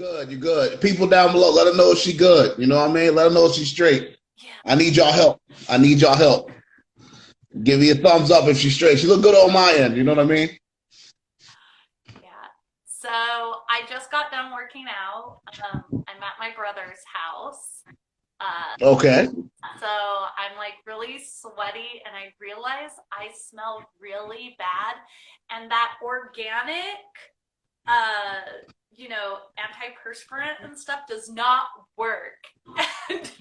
good. You're good. People down below, let her know she good. You know what I mean? Let her know she's straight. Yeah. I need y'all help. I need y'all help. Give me a thumbs up if she's straight. She look good on my end. You know what I mean? Yeah. So I just got done working out. I'm at my brother's house. Okay. So I'm like really sweaty and I realize I smell really bad. And that organic, antiperspirant and stuff does not work. And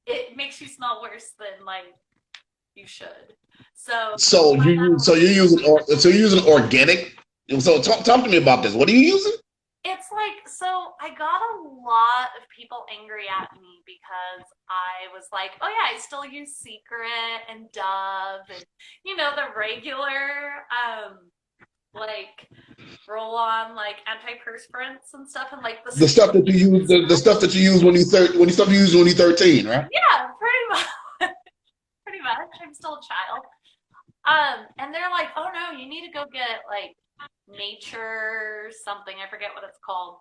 it makes you smell worse than like you should. You're using organic. So talk to me about this. What are you using? It's like, so I got a lot of people angry at me because I was like, oh yeah, I still use Secret and Dove and, the regular, like roll on like antiperspirants and stuff, and like The stuff that you use, the stuff that you use when you use when you're 13, right? Yeah, pretty much. Pretty much. I'm still a child. And they're like, oh no, you need to go get like nature something. I forget what it's called.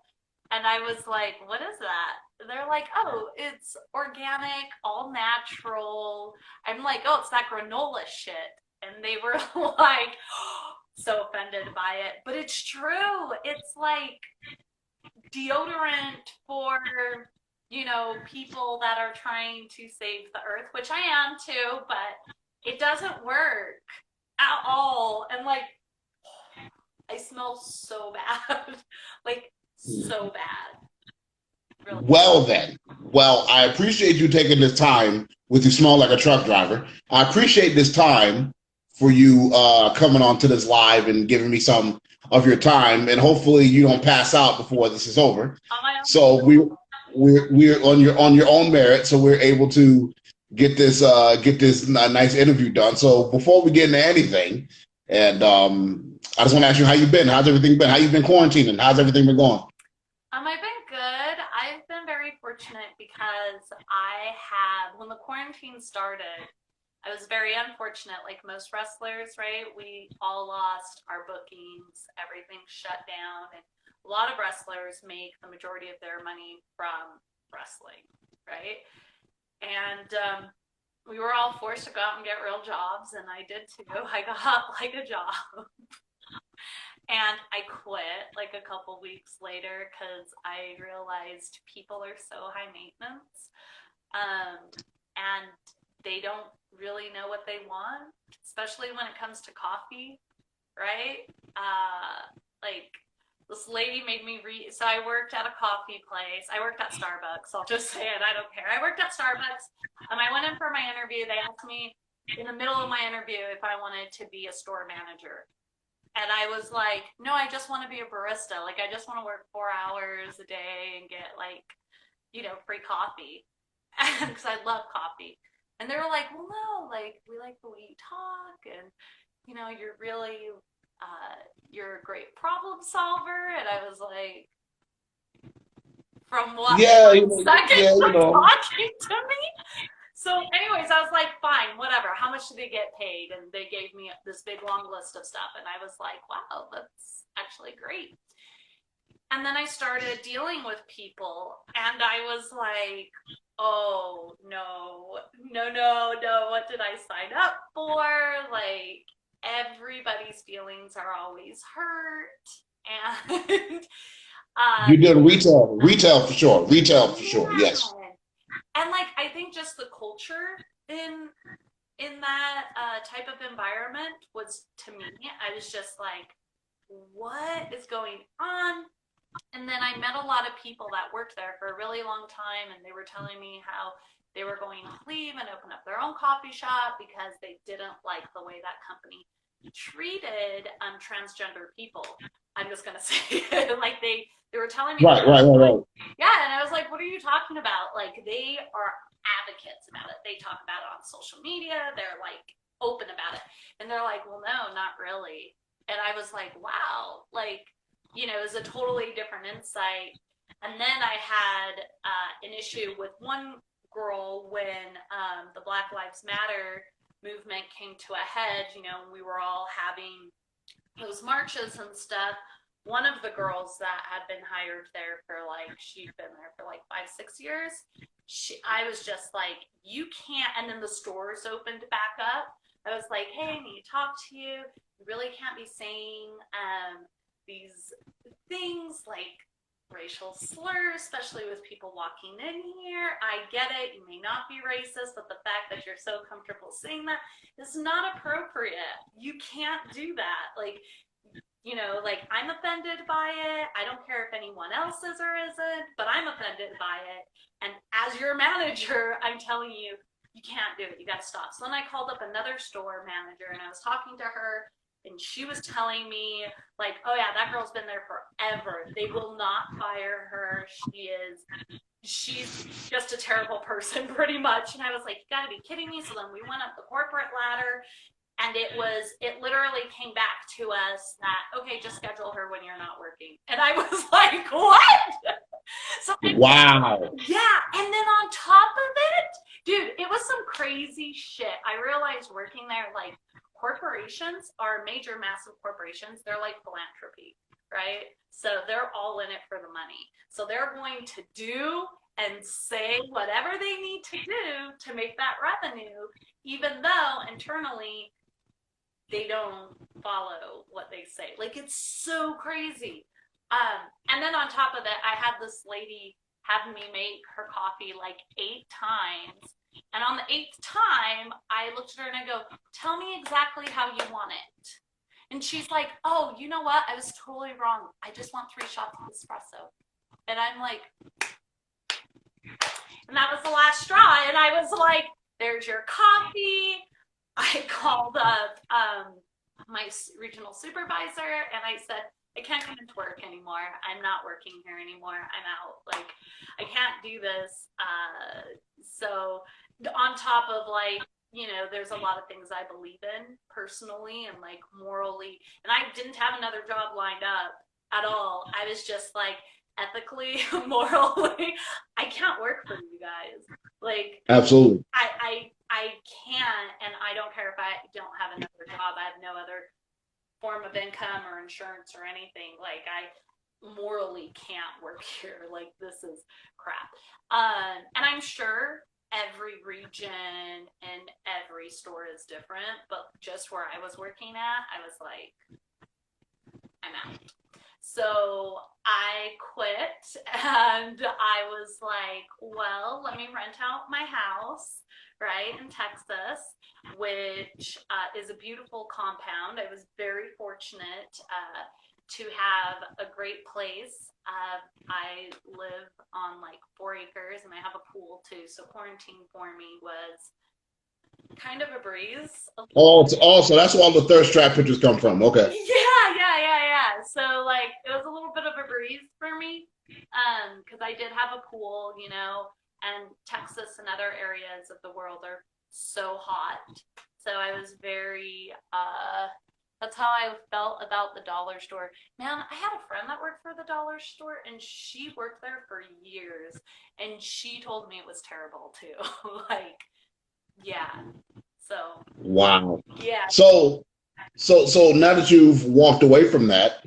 And I was like, what is that? They're like, oh, it's organic, all natural. I'm like, oh, it's that granola shit. And they were like, so offended by it. But it's true. It's like deodorant for, people that are trying to save the earth, which I am too, but it doesn't work at all. And like, I smell so bad. Like, so bad. Really. Well, I appreciate you taking this time with you smell like a truck driver. I appreciate this time for you coming on to this live and giving me some of your time, and hopefully you don't pass out before this is over. So we're on your own merit, so we're able to get this nice interview done. So before we get into anything, and I just want to ask you how you've been. How's everything been? How you been quarantining? How's everything been going? I've been good. I've been very fortunate because when the quarantine started, I was very unfortunate, like most wrestlers, right? We all lost our bookings, everything shut down, and a lot of wrestlers make the majority of their money from wrestling, right? And we were all forced to go out and get real jobs, and I did too. I got like a job. And I quit like a couple weeks later because I realized people are so high maintenance. And they don't really know what they want, especially when it comes to coffee, right? Like this lady made me so I worked at a coffee place. I worked at Starbucks. I'll just say it. I don't care. I worked at Starbucks and I went in for my interview. They asked me in the middle of my interview if I wanted to be a store manager. And I was like, no, I just want to be a barista. Like, I just want to work 4 hours a day and get like, free coffee. Because I love coffee. And they were like, well, no, like, we like the way you talk. And, you're really, you're a great problem solver. And I was like, from what? Yeah, Talking to me? So anyways, I was like, fine, whatever. How much do they get paid? And they gave me this big long list of stuff. And I was like, wow, that's actually great. And then I started dealing with people. And I was like, oh, no. What did I sign up for? Like, everybody's feelings are always hurt. And you did retail for sure. Retail for sure, yes. And like, I think just the culture in that type of environment was, to me, I was just like, what is going on? And then I met a lot of people that worked there for a really long time, and they were telling me how they were going to leave and open up their own coffee shop because they didn't like the way that company treated transgender people. I'm just gonna say it. Like they were telling me right. Yeah, and I was like, what are you talking about? Like, they are advocates about it. They talk about it on social media. They're like open about it. And they're like, well, no, not really. And I was like, wow, like, it was a totally different insight. And then I had an issue with one girl when the Black Lives Matter movement came to a head, we were all having those marches and stuff. one of the girls that had been hired there for like, she'd been there for like 5-6 years. I was just like, you can't. And then the stores opened back up. I was like, hey, I need to talk to you. You really can't be saying these things like racial slurs, especially with people walking in here. I get it. You may not be racist, but the fact that you're so comfortable saying that is not appropriate. You can't do that. Like, you know, like, I'm offended by it. I don't care if anyone else is or isn't, but I'm offended by it. And as your manager, I'm telling you, you can't do it. You got to stop. So then I called up another store manager and I was talking to her, and she was telling me, like, oh yeah, that girl's been there forever. They will not fire her. She's just a terrible person, pretty much. And I was like, you got to be kidding me. So then we went up the corporate ladder, and it literally came back to us that, okay, just schedule her when you're not working. And I was like, what? So wow. Yeah. And then on top of it, dude, it was some crazy shit. I realized working there, like, corporations are major, massive corporations. They're like philanthropy, right? So they're all in it for the money. So they're going to do and say whatever they need to do to make that revenue, even though internally they don't follow what they say. Like, it's so crazy. And then on top of it, I had this lady have me make her coffee like 8 times. And on the 8th time, I looked at her and I go, tell me exactly how you want it. And she's like, oh, you know what? I was totally wrong. I just want 3 shots of espresso. And I'm like, and that was the last straw. And I was like, there's your coffee. I called up my regional supervisor and I said, I can't come into work anymore. I'm not working here anymore. I'm out. Like, I can't do this. So on top of, like, you know, there's a lot of things I believe in personally and like morally, and I didn't have another job lined up at all. I was just like, ethically, morally, I can't work for you guys. Like, absolutely. I can't, and I don't care if I don't have another job. I have no other form of income or insurance or anything. Like, I morally can't work here. Like, this is crap. And I'm sure every region and every store is different, but just where I was working at, I was like, I'm out. So I quit, and I was like, well, let me rent out my house, right, in Texas, which is a beautiful compound. I was very fortunate to have a great place. I live on like 4 acres, and I have a pool too, so quarantine for me was kind of a breeze. Oh, so that's where all the thirst trap pictures come from. Okay. Yeah. So, like, it was a little bit of a breeze for me, because I did have a pool, you know, and Texas and other areas of the world are so hot. So I was very, that's how I felt about the dollar store. Man, I had a friend that worked for the dollar store, and she worked there for years, and she told me it was terrible too. Like, yeah. So. Wow. Yeah. So now that you've walked away from that,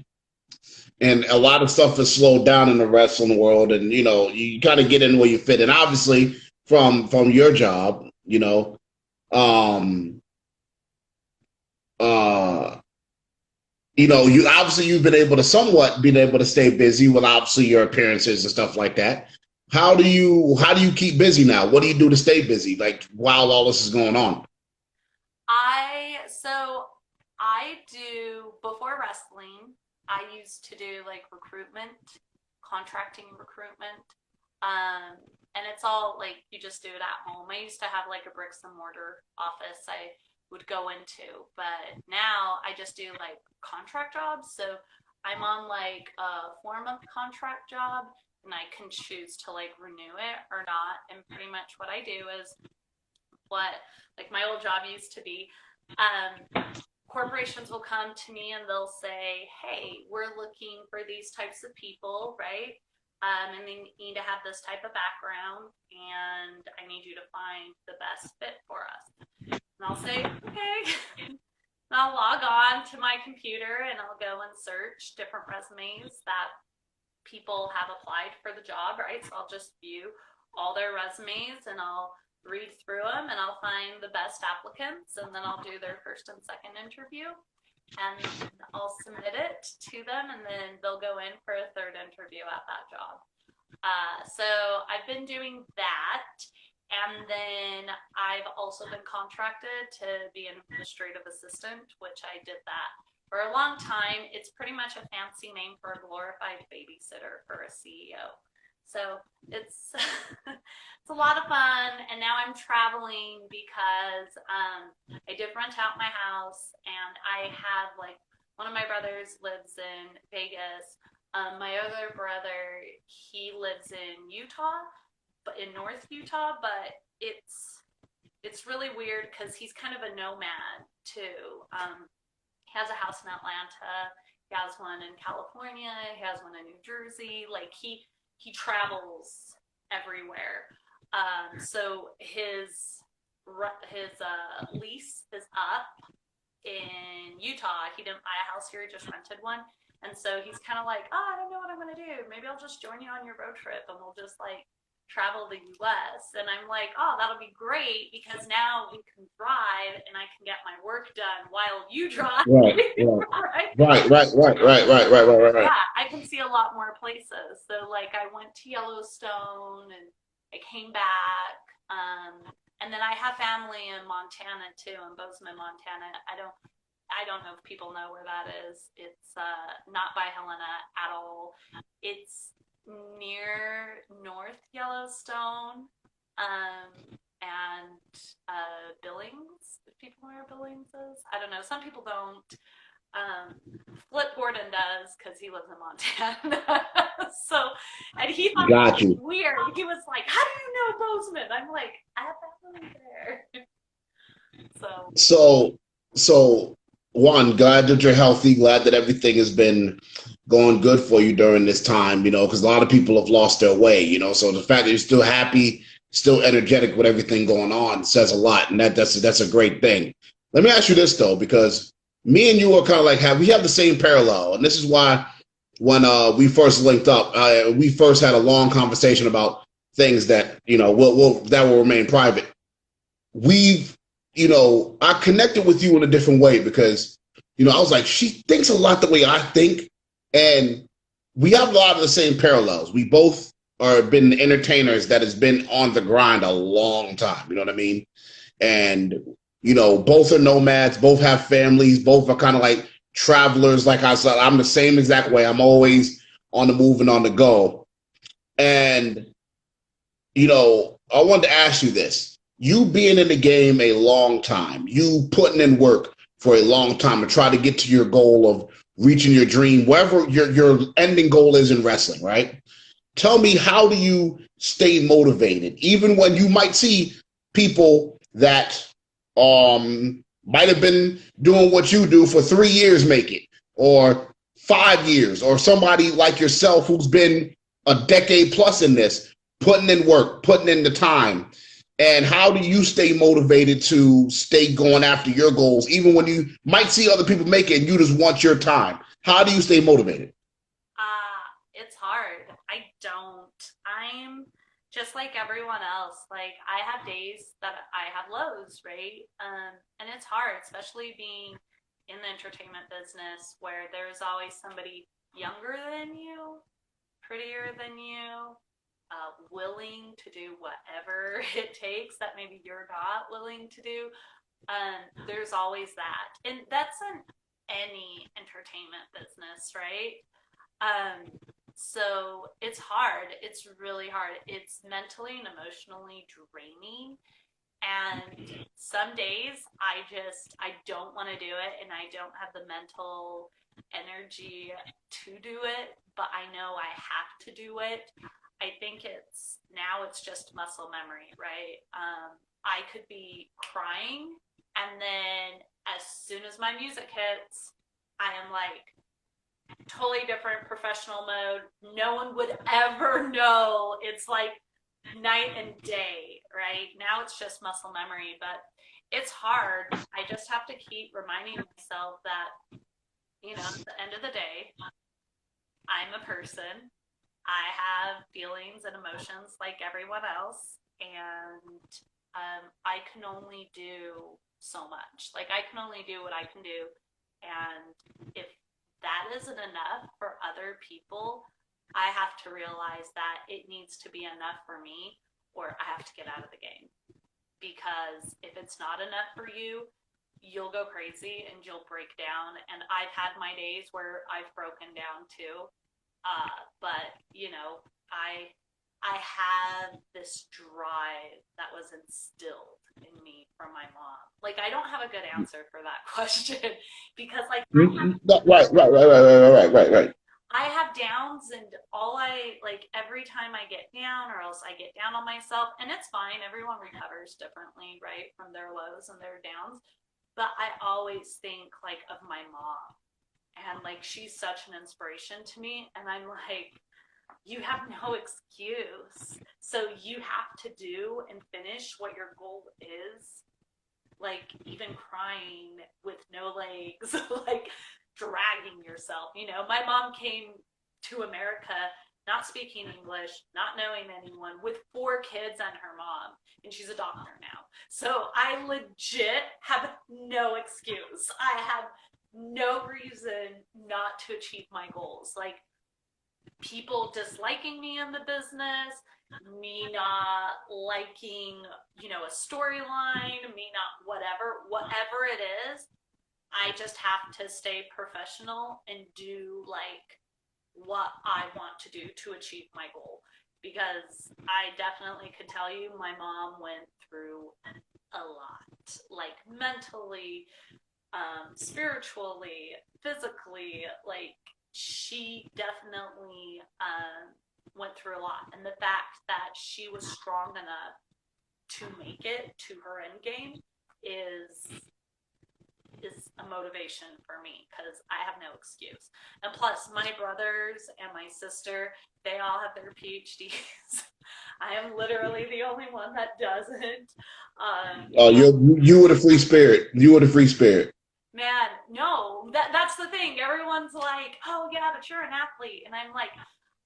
and a lot of stuff has slowed down in the wrestling world, and you know, you kind of get in where you fit, and obviously from your job, you know, you know, you've been able to stay busy with obviously your appearances and stuff like that. How do you keep busy now? What do you do to stay busy, like, while all this is going on? I do, before wrestling, I used to do like recruitment, contracting recruitment. And it's all like, you just do it at home. I used to have like a bricks and mortar office I would go into, but now I just do like contract jobs. So I'm on like a 4-month contract job, and I can choose to like renew it or not. And pretty much what I do is what like my old job used to be. Corporations will come to me and they'll say, hey, we're looking for these types of people, right? And they need to have this type of background, and I need you to find the best fit for us. And I'll say, okay. And I'll log on to my computer and I'll go and search different resumes that people have applied for the job, right? So I'll just view all their resumes and I'll read through them and I'll find the best applicants and then I'll do their first and second interview and I'll submit it to them and then they'll go in for a third interview at that job. So I've been doing that. And then I've also been contracted to be an administrative assistant, which I did that for a long time. It's pretty much a fancy name for a glorified babysitter for a CEO. So it's it's a lot of fun. And now I'm traveling because I did rent out my house, and I have like one of my brothers lives in Vegas. My other brother, he lives in Utah, but in North Utah, but it's really weird because he's kind of a nomad too. He has a house in Atlanta, he has one in California, he has one in New Jersey. Like he travels everywhere. So his lease is up in Utah. He didn't buy a house here; he just rented one. And so he's kind of like, oh, I don't know what I'm gonna do. Maybe I'll just join you on your road trip, and we'll just like travel the US. And I'm like, oh, that'll be great because now we can drive and I can get my work done while you drive. Right, right. Yeah, I can see a lot more places. So like I went to Yellowstone and I came back. And then I have family in Montana too, in Bozeman, Montana. I don't know if people know where that is. It's not by Helena at all. It's near North Yellowstone, and Billings, if people know where Billings is. I don't know. Some people don't. Flip Gordon does because he lives in Montana. So, and he thought it was weird. He was like, how do you know Bozeman? I'm like, I have family there. So one, glad that you're healthy, glad that everything has been going good for you during this time, because a lot of people have lost their way, so the fact that you're still happy, still energetic with everything going on says a lot, and that's a great thing. Let me ask you this though, because me and you are kind of like we have the same parallel, and this is why when we first linked up, we first had a long conversation about things that will remain private. I connected with you in a different way because, I was like, she thinks a lot the way I think. And we have a lot of the same parallels. We both are been entertainers that has been on the grind a long time. You know what I mean? And, both are nomads, both have families, both are kind of like travelers. Like I said, I'm the same exact way. I'm always on the move and on the go. And, I wanted to ask you this. You being in the game a long time, you putting in work for a long time to try to get to your goal of reaching your dream, wherever your ending goal is in wrestling, right? Tell me, how do you stay motivated, even when you might see people that might have been doing what you do for 3 years make it, or 5 years, or somebody like yourself who's been a decade plus in this, putting in work, putting in the time. And how do you stay motivated to stay going after your goals, even when you might see other people make it and you just want your time? How do you stay motivated? It's hard. I'm just like everyone else. Like I have days that I have lows, right? And it's hard, especially being in the entertainment business where there's always somebody younger than you, prettier than you, willing to do whatever it takes that maybe you're not willing to do. There's always that. And that's in any entertainment business, right? So it's hard. It's really hard. It's mentally and emotionally draining. And some days I don't want to do it and I don't have the mental energy to do it, but I know I have to do it. I think it's just muscle memory, right? I could be crying and then as soon as my music hits, I am like totally different professional mode. No one would ever know. It's like night and day, right? Now it's just muscle memory, but it's hard. I just have to keep reminding myself that, at the end of the day, I'm a person. I have feelings and emotions like everyone else, and I can only do so much. Like, I can only do what I can do, and if that isn't enough for other people, I have to realize that it needs to be enough for me, or I have to get out of the game. Because if it's not enough for you, you'll go crazy and you'll break down. And I've had my days where I've broken down too. But I have this drive that was instilled in me from my mom. Like, I don't have a good answer for that question because, like, right. I have downs, and every time I get down, or else I get down on myself, and it's fine. Everyone recovers differently, right, from their lows and their downs. But I always think, like, of my mom, and, like, she's such an inspiration to me, and I'm like, you have no excuse. So you have to do and finish what your goal is. Like, even crying with no legs, like, dragging yourself. My mom came to America not speaking English, not knowing anyone, with 4 kids and her mom, and she's a doctor now. So I legit have no excuse. I have no reason not to achieve my goals. Like, people disliking me in the business, me not liking, a storyline, me not whatever it is, I just have to stay professional and do, like, what I want to do to achieve my goal. Because I definitely could tell you my mom went through a lot, like, mentally, spiritually, physically. Like, she definitely went through a lot. And the fact that she was strong enough to make it to her end game is a motivation for me, because I have no excuse. And plus, my brothers and my sister, they all have their PhDs. I am literally the only one that doesn't. You were the free spirit. You were the free spirit. Man, no, that's the thing. Everyone's like, oh yeah, but you're an athlete. And I'm like,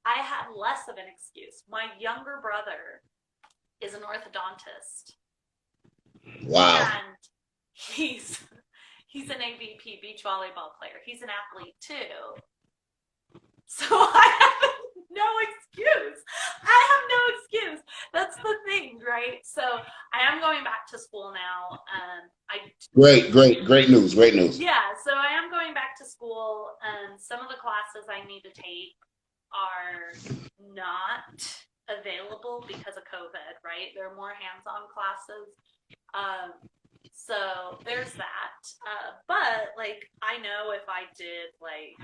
I have less of an excuse. My younger brother is an orthodontist. Wow. And he's an AVP beach volleyball player. He's an athlete too. So I have no excuse. That's the thing, right? So I am going back to school now. Great news. Yeah, so I am going back to school. Some of the classes I need to take are not available because of COVID, right? There are more hands-on classes. So there's that. But, like, I know if I did, like,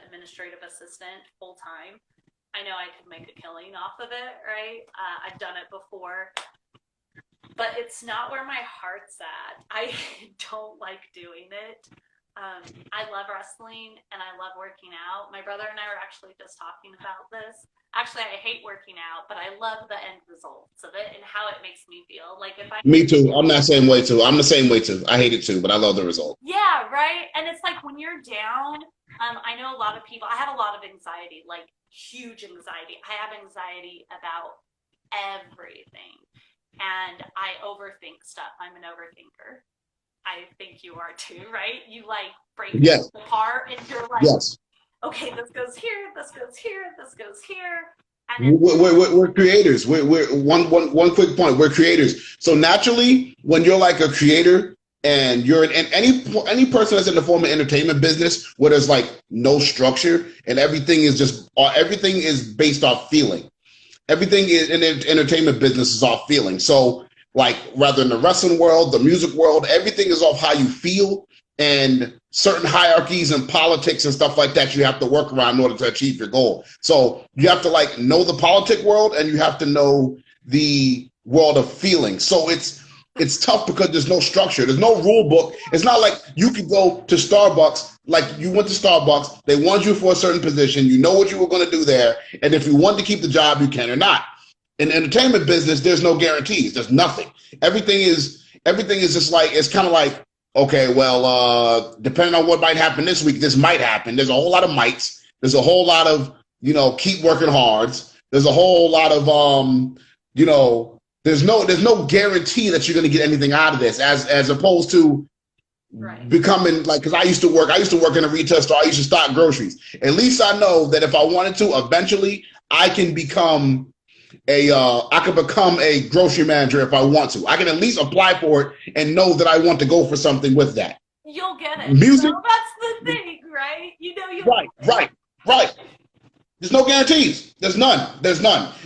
administrative assistant full-time, I know I could make a killing off of it, right? I've done it before. But it's not where my heart's at. I don't like doing it. I love wrestling and I love working out. My brother and I were actually just talking about this. Actually, I hate working out, but I love the end results of it and how it makes me feel. Like, if I... Me too. I'm that same way too. I'm the same way too. I hate it too, but I love the result. Yeah, right? And it's like, when you're down, I know a lot of people, I have a lot of anxiety, like huge anxiety. I have anxiety about everything. And I overthink stuff. I'm an overthinker. I think you are too, right? You, like, break it apart and you're like, okay, this goes here, this goes here, this goes here. And we're creators. We're one quick point. We're creators. So naturally, when you're like a creator and you're in any person that's in the form of entertainment business where there's like no structure and everything is based off feeling. Everything in the entertainment business is off feeling. So, like, rather in the wrestling world, the music world, everything is off how you feel, and certain hierarchies and politics and stuff like that you have to work around in order to achieve your goal. So you have to, like, know the politic world and you have to know the world of feeling. So it's tough because there's no structure. There's no rule book. It's not like you could go to Starbucks, like you went to Starbucks, they wanted you for a certain position, you know what you were going to do there, and if you want to keep the job, you can or not. In the entertainment business, there's no guarantees. There's nothing. Everything is everything is just like, it's kind of like, okay, well, depending on what might happen this week, this might happen. There's a whole lot of mights. There's a whole lot of, keep working hard. There's a whole lot of, there's no guarantee that you're going to get anything out of this, as opposed to becoming like, because I used to work in a retail store. I used to stock groceries. At least I know that if I wanted to, eventually I can become a grocery manager if I want to. I can at least apply for it and know that I want to go for something with that. You'll get it. Music, so that's the thing, right? You'll right. There's no guarantees. There's none.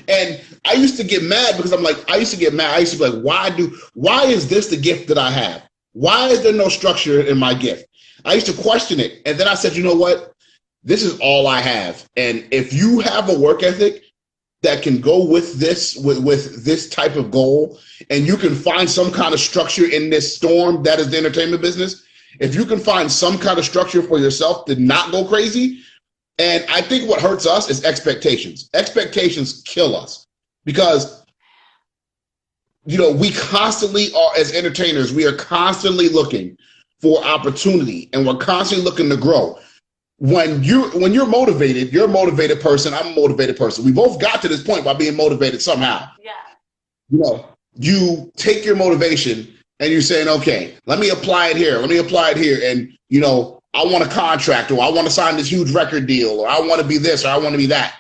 And I used to get mad because I used to be like, why is this the gift that I have? Why is there no structure in my gift? I used to question it. And then I said, you know what? This is all I have. And if you have a work ethic that can go with this, with this type of goal, and you can find some kind of structure in this storm that is the entertainment business, if you can find some kind of structure for yourself to not go crazy. And I think what hurts us is expectations. Expectations kill us because, we constantly are, as entertainers, we are constantly looking for opportunity, and we're constantly looking to grow. When you're motivated, you're a motivated person. I'm a motivated person. We both got to this point by being motivated somehow. Yeah. You take your motivation and you're saying, okay, let me apply it here. And, I want a contract, or I want to sign this huge record deal, or I want to be this, or I want to be that.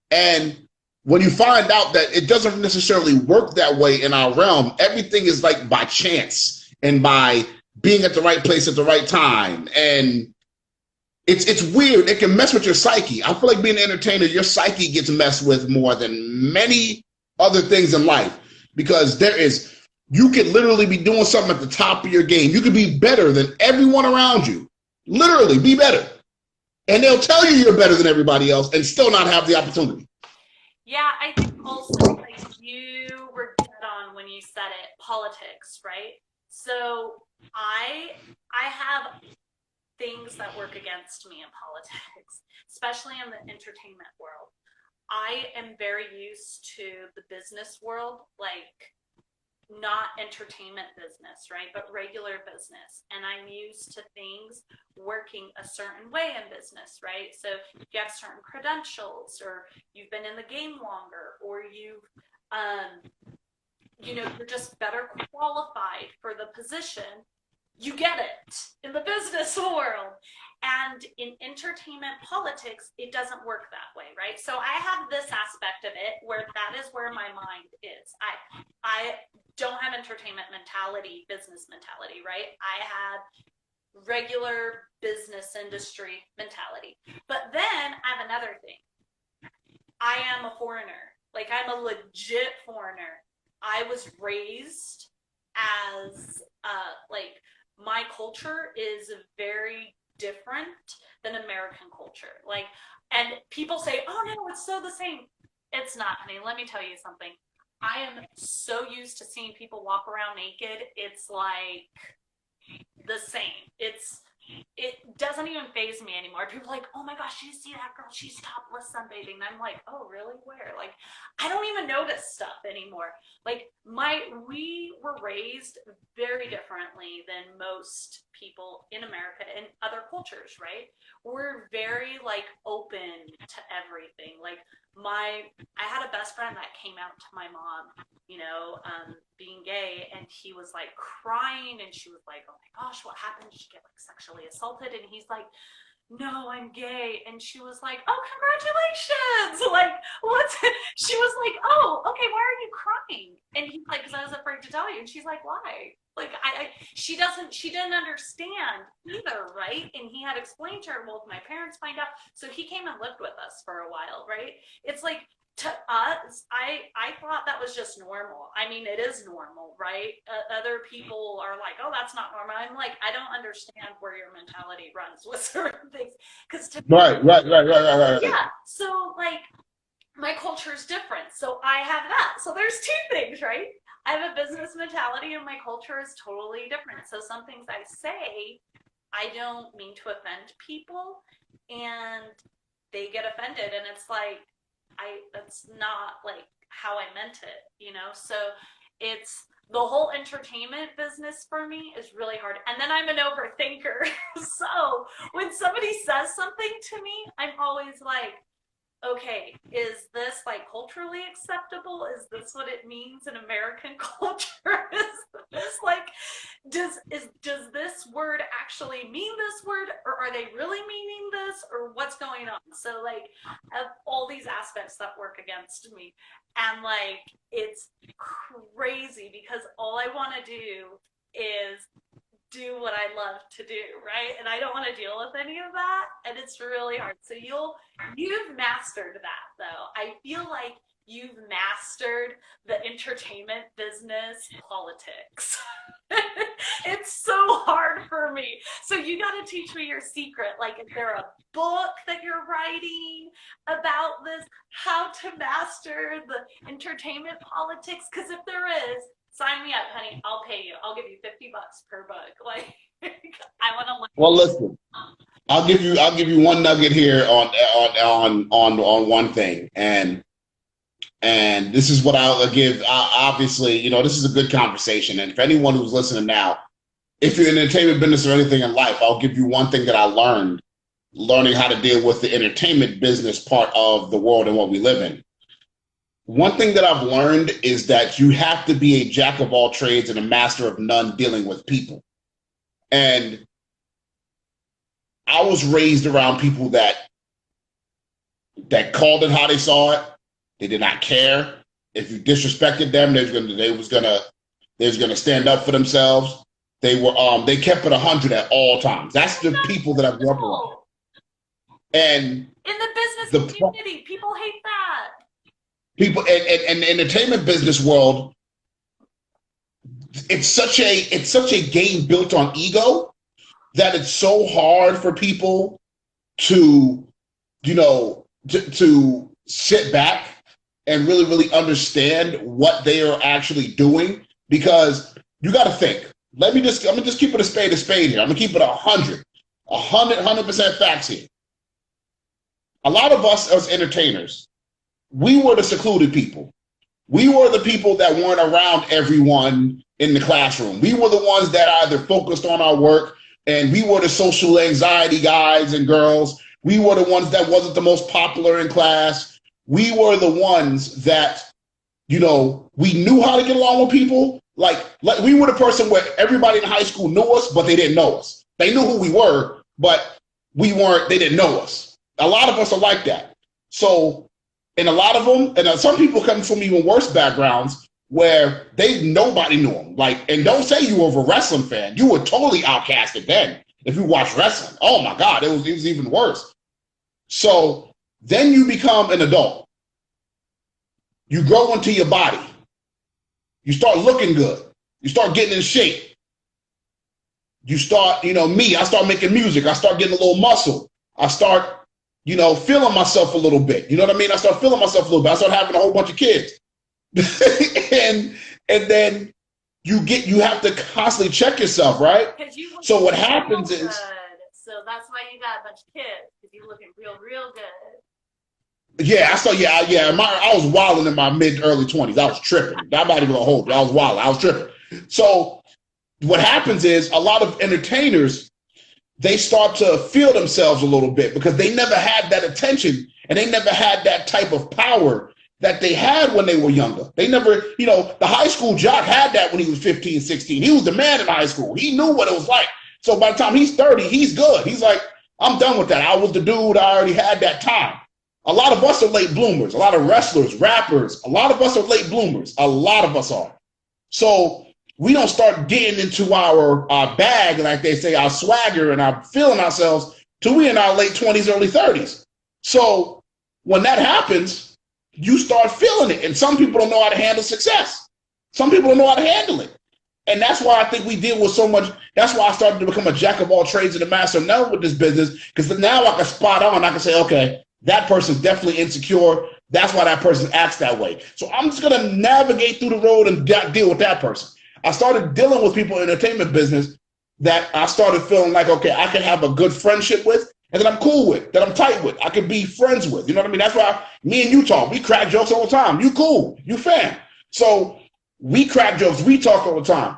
And when you find out that it doesn't necessarily work that way in our realm, everything is like by chance and by being at the right place at the right time. And it's weird. It can mess with your psyche. I feel like being an entertainer, your psyche gets messed with more than many other things in life, because you could literally be doing something at the top of your game. You could be better than everyone around you. Literally be better. And they'll tell you you're better than everybody else and still not have the opportunity. Yeah, I think also, like, you were dead on when you said it, politics, right? So I have things that work against me in politics, especially in the entertainment world. I am very used to the business world, like not entertainment business, right? But regular business. And I'm used to things working a certain way in business, right? So you have certain credentials, or you've been in the game longer, or you've, you're just better qualified for the position. You get it in the business world. And in entertainment politics, it doesn't work that way, right? So I have this aspect of it where that is where my mind is. I don't have entertainment mentality, business mentality, right? I have regular business industry mentality. But then I have another thing. I am a foreigner. Like, I'm a legit foreigner. I was raised as my culture is very different than American culture. Like, and people say, oh no, it's so the same. It's not, honey. Let me tell you something. I am so used to seeing people walk around naked. It's like the same. It doesn't even faze me anymore. People are like, oh my gosh, you see that girl? She's topless sunbathing. And I'm like, oh really? Where? Like, I don't even notice stuff anymore. Like, we were raised very differently than most people in America and other cultures, right? We're very like open to everything. Like, I had a best friend that came out to my mom, being gay, and he was like crying, and she was like, oh my gosh, what happened? Did she get like sexually assaulted? And he's like, no, I'm gay. And she was like, oh, congratulations. Like, she was like, oh, okay, why are you crying? And he's like, because I was afraid to tell you. And she's like, why? Like, she didn't understand either, right? And he had explained to her, well, if my parents find out. So he came and lived with us for a while, right? It's like, to us, I thought that was just normal. I mean, it is normal, right? Other people are like, oh, that's not normal. I'm like, I don't understand where your mentality runs with certain things. Because Right. Yeah. So, like, my culture is different. So I have that. So there's two things, right? I have a business mentality, and my culture is totally different. So some things I say, I don't mean to offend people, and they get offended, and it's like, that's not like how I meant it, So it's the whole entertainment business for me is really hard. And then I'm an overthinker. So when somebody says something to me, I'm always like, okay, is this like culturally acceptable? Is this what it means in American culture? Is this like, does this word actually mean this word, or are they really meaning this, or what's going on? So like, I have all these aspects that work against me, and like, it's crazy because all I want to do is do what I love to do, right? And I don't want to deal with any of that, and it's really hard. So you've mastered that, though. I feel like you've mastered the entertainment business politics. It's so hard for me. So you got to teach me your secret. Like, is there a book that you're writing about this, how to master the entertainment politics? Because if there is, sign me up, honey. I'll pay you. I'll give you $50 per book. Like, I want to learn. Well, listen, I'll give you one nugget here on one thing, and this is what I'll give. Obviously, you know, this is a good conversation, and for anyone who's listening now, if you're in the entertainment business or anything in life, I'll give you one thing that I learning how to deal with the entertainment business part of the world and what we live in. One thing that I've learned is that you have to be a jack of all trades and a master of none dealing with people. And I was raised around people that called it how they saw it. They did not care. If you disrespected them, they was gonna stand up for themselves. They kept it 100 at all times. That's the people that I grew up around. And in the business community, people hate that. People and entertainment business world, it's such a game built on ego that it's so hard for people to, you know, to sit back and really, really understand what they are actually doing, because you got to think. I'm gonna just keep it a spade here. I'm gonna keep it 100% facts here. A lot of us as entertainers, we were the secluded people. We were the people that weren't around everyone in the classroom. We were the ones that either focused on our work, and we were the social anxiety guys and girls. We were the ones that wasn't the most popular in class. We were the ones that, you know, we knew how to get along with people. Like we were the person where everybody in high school knew us, but they didn't know us. They knew who we were, but they didn't know us. A lot of us are like that. So, and a lot of them, and some people come from even worse backgrounds where nobody knew them. Like, and don't say you were a wrestling fan. You were totally outcasted then. If you watch wrestling, oh my God, it was even worse. So then you become an adult. You grow into your body. You start looking good. You start getting in shape. You start, you know, I start making music. I start getting a little muscle. I start, you know, feeling myself a little bit. You know what I mean? I start feeling myself a little bit. I start having a whole bunch of kids. and then you have to constantly check yourself, right? So what happens is, so that's why you got a bunch of kids, because you're looking real good. Yeah, I was wilding in my early 20s. I was tripping. I'm not even gonna hold you. I was wilding. I was tripping. So what happens is a lot of entertainers, they start to feel themselves a little bit because they never had that attention and they never had that type of power that they had when they were younger. They never, you know, the high school jock had that when he was 15, 16. He was the man in high school. He knew what it was like. So by the time he's 30, he's good. He's like, I'm done with that. I was the dude. I already had that time. A lot of us are late bloomers. A lot of wrestlers, rappers, a lot of us are late bloomers. A lot of us are. So we don't start getting into our bag, like they say, our swagger and our feeling ourselves till we in our late 20s, early 30s. So when that happens, you start feeling it. And some people don't know how to handle success. Some people don't know how to handle it. And that's why I think we deal with so much. That's why I started to become a jack of all trades and a master of none with this business, because now I can spot on. I can say, okay, that person's definitely insecure. That's why that person acts that way. So I'm just going to navigate through the road and deal with that person. I started dealing with people in the entertainment business that I started feeling like, okay, I can have a good friendship with, and that I'm cool with, that I'm tight with, I can be friends with. You know what I mean? That's why me and you talk. We crack jokes all the time. You cool. You fan. So we crack jokes, we talk all the time.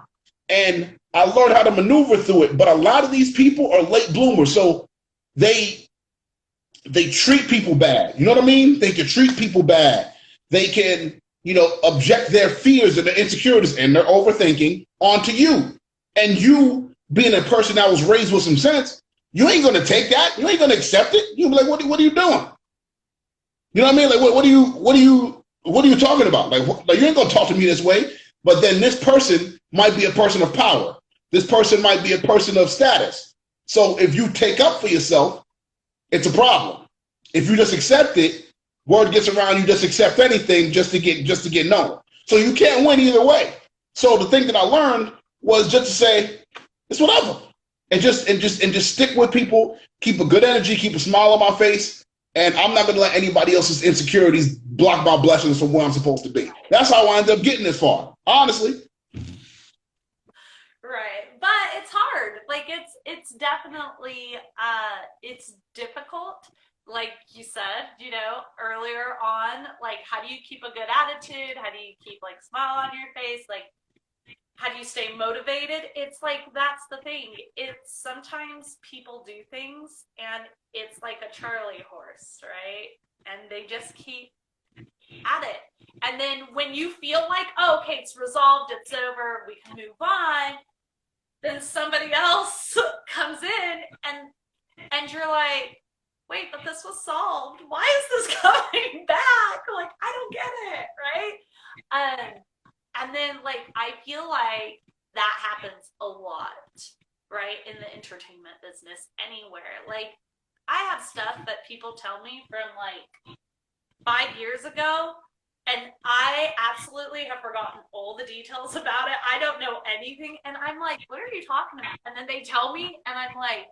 And I learned how to maneuver through it. But a lot of these people are late bloomers. So they treat people bad. You know what I mean? They can treat people bad. They can, object their fears and their insecurities and their overthinking onto you. And you, being a person that was raised with some sense, you ain't going to take that. You ain't going to accept it. You'll be like, what are you doing? You know what I mean? Like, what are you talking about? Like you ain't going to talk to me this way. But then this person might be a person of power. This person might be a person of status. So if you take up for yourself, it's a problem. If you just accept it, word gets around, you just accept anything just to get known. So you can't win either way. So the thing that I learned was just to say, it's whatever. And just stick with people, keep a good energy, keep a smile on my face, and I'm not gonna let anybody else's insecurities block my blessings from where I'm supposed to be. That's how I ended up getting this far, honestly. Right. But it's hard. Like it's definitely it's difficult. Like you said, earlier on, like, how do you keep a good attitude? How do you keep like smile on your face? Like, how do you stay motivated? It's like, that's the thing. It's sometimes people do things and it's like a Charlie horse, right? And they just keep at it. And then when you feel like, oh, okay, it's resolved, it's over, we can move on, then somebody else comes in and you're like, wait, but this was solved. Why is this coming back? Like, I don't get it, right? And then, like, I feel like that happens a lot, right, in the entertainment business anywhere. Like, I have stuff that people tell me from, like, 5 years ago, and I absolutely have forgotten all the details about it. I don't know anything, and I'm like, what are you talking about? And then they tell me, and I'm like,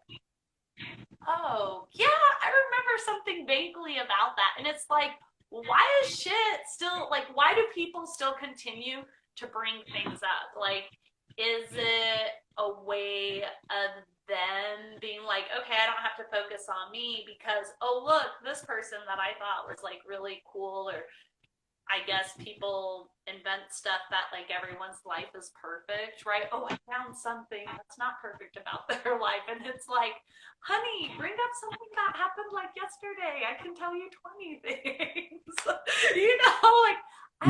oh, yeah, I remember something vaguely about that. And it's like, why is shit still, like, why do people still continue to bring things up? Like, is it a way of them being like, okay, I don't have to focus on me because, oh, look, this person that I thought was, like, really cool, or I guess people invent stuff that, like, everyone's life is perfect, right? Oh, I found something that's not perfect about their life. And it's like, honey, bring up something that happened, like, yesterday. I can tell you 20 things. Like,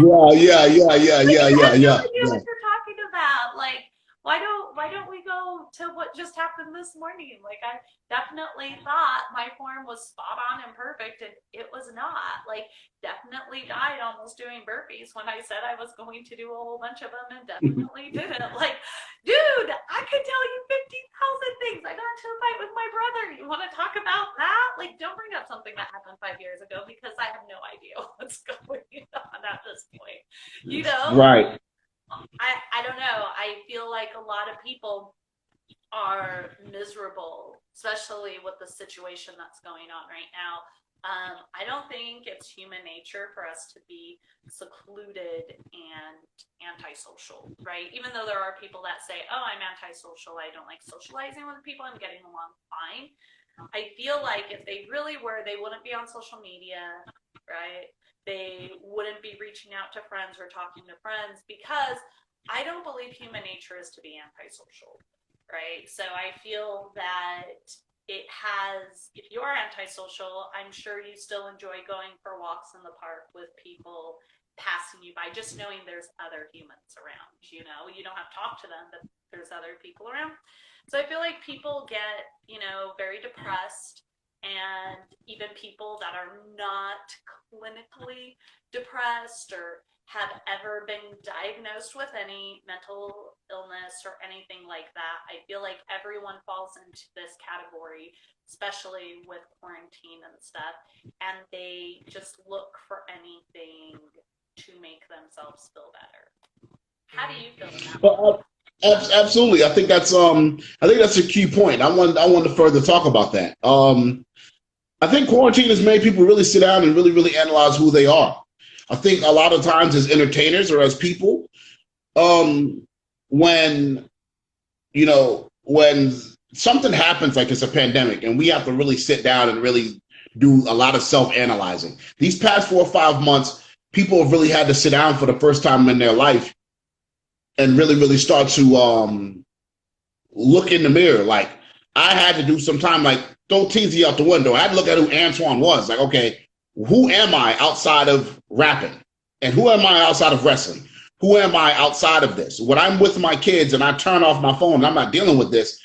Yeah. What you're talking about. Like, why don't we go to what just happened this morning? Like, I definitely thought my form was spot on and perfect, and it was not. Like, definitely died almost doing burpees when I said I was going to do a whole bunch of them, and definitely didn't. Like, dude, I could tell you 50,000 things. I got into a fight with my brother. You want to talk about that? Like, don't bring up something that happened 5 years ago, because I have no idea what's going on at this point. Right. I don't know. I feel like a lot of people are miserable, especially with the situation that's going on right now. I don't think it's human nature for us to be secluded and antisocial, right? Even though there are people that say, oh, I'm antisocial, I don't like socializing with people, I'm getting along fine. I feel like if they really were, they wouldn't be on social media, right? They wouldn't be reaching out to friends or talking to friends, because I don't believe human nature is to be antisocial, right? So I feel that if you're antisocial, I'm sure you still enjoy going for walks in the park with people passing you by, just knowing there's other humans around, you don't have to talk to them, but there's other people around. So I feel like people get, very depressed. And even people that are not clinically depressed or have ever been diagnosed with any mental illness or anything like that, I feel like everyone falls into this category, especially with quarantine and stuff, and they just look for anything to make themselves feel better. How do you feel about that? Absolutely. I think that's a key point. I want to further talk about that. I think quarantine has made people really sit down and really, really analyze who they are. I think a lot of times as entertainers or as people, when something happens, like it's a pandemic, and we have to really sit down and really do a lot of self-analyzing. These past 4 or 5 months, people have really had to sit down for the first time in their life and really, really start to look in the mirror. Like, I had to do some time, like, throw Teasy out the window. I had to look at who Antoine was. Like, okay, who am I outside of rapping? And who am I outside of wrestling? Who am I outside of this? When I'm with my kids and I turn off my phone and I'm not dealing with this,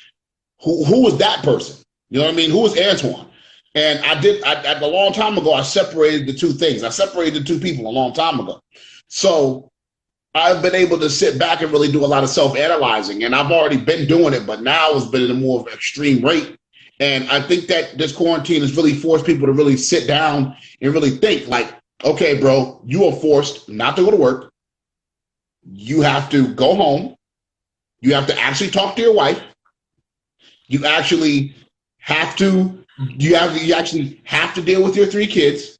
who is that person? You know what I mean? Who is Antoine? And a long time ago, I separated the two things. I separated the two people a long time ago. So I've been able to sit back and really do a lot of self-analyzing, and I've already been doing it, but now it's been at a more of an extreme rate. And I think that this quarantine has really forced people to really sit down and really think like, okay, bro, you are forced not to go to work. You have to go home. You have to actually talk to your wife. You actually have to, you actually have to deal with your 3 kids.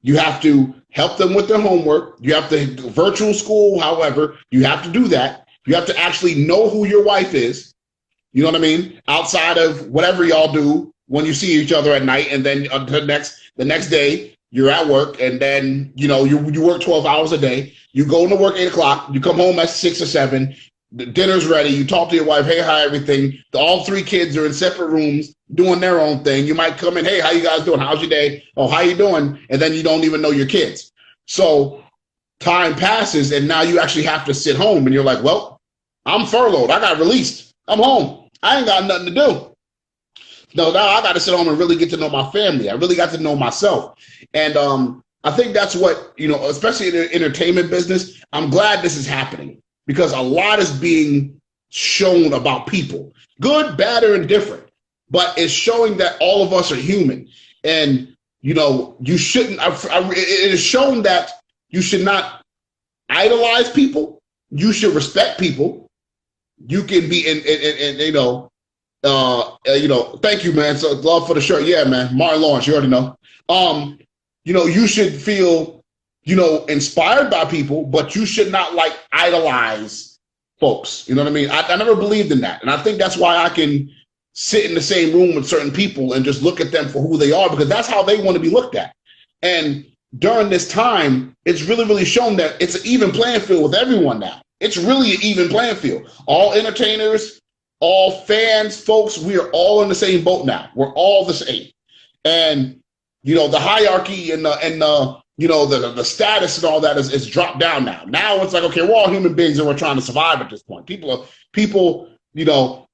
You have to help them with their homework. You have to virtual school, however, you have to do that. You have to actually know who your wife is. You know what I mean? Outside of whatever y'all do when you see each other at night, and then the next day you're at work, and then you work 12 hours a day. You go into work 8 o'clock. You come home at 6 or 7. The dinner's ready. You talk to your wife. Hey, hi, everything. All 3 kids are in separate rooms doing their own thing. You might come in. Hey, how you guys doing? How's your day? Oh, how you doing? And then you don't even know your kids. So time passes, and now you actually have to sit home, and you're like, well, I'm furloughed. I got released. I'm home. I ain't got nothing to do. No, now I got to sit home and really get to know my family. I really got to know myself. And I think that's what, especially in the entertainment business, I'm glad this is happening, because a lot is being shown about people, good, bad, or indifferent. But it's showing that all of us are human. And, you shouldn't, it is shown that you should not idolize people. You should respect people. You can be thank you, man. So love for the shirt. Yeah, man. Martin Lawrence, you already know. You should feel, inspired by people, but you should not like idolize folks. You know what I mean? I never believed in that. And I think that's why I can sit in the same room with certain people and just look at them for who they are, because that's how they want to be looked at. And during this time, it's really, really shown that it's an even playing field with everyone now. It's really an even playing field. All entertainers, all fans, folks, we are all in the same boat now. We're all the same. And, the hierarchy and the status and all that is dropped down now. Now it's like, okay, we're all human beings and we're trying to survive at this point. People,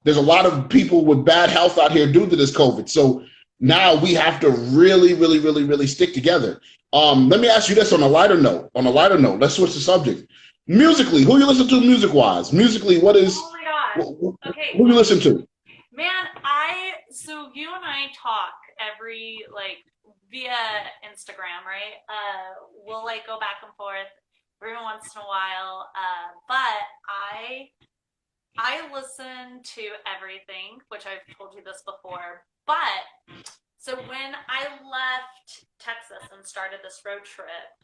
there's a lot of people with bad health out here due to this COVID. So now we have to really, really, really, really stick together. Let me ask you this on a lighter note. Let's switch the subject. Musically, who you listen to music-wise? Musically, what is... Oh my God. Okay. Who you listen to? Man, so you and I talk via Instagram, right? We'll go back and forth every once in a while. But I listen to everything, which I've told you this before. But so when I left Texas and started this road trip,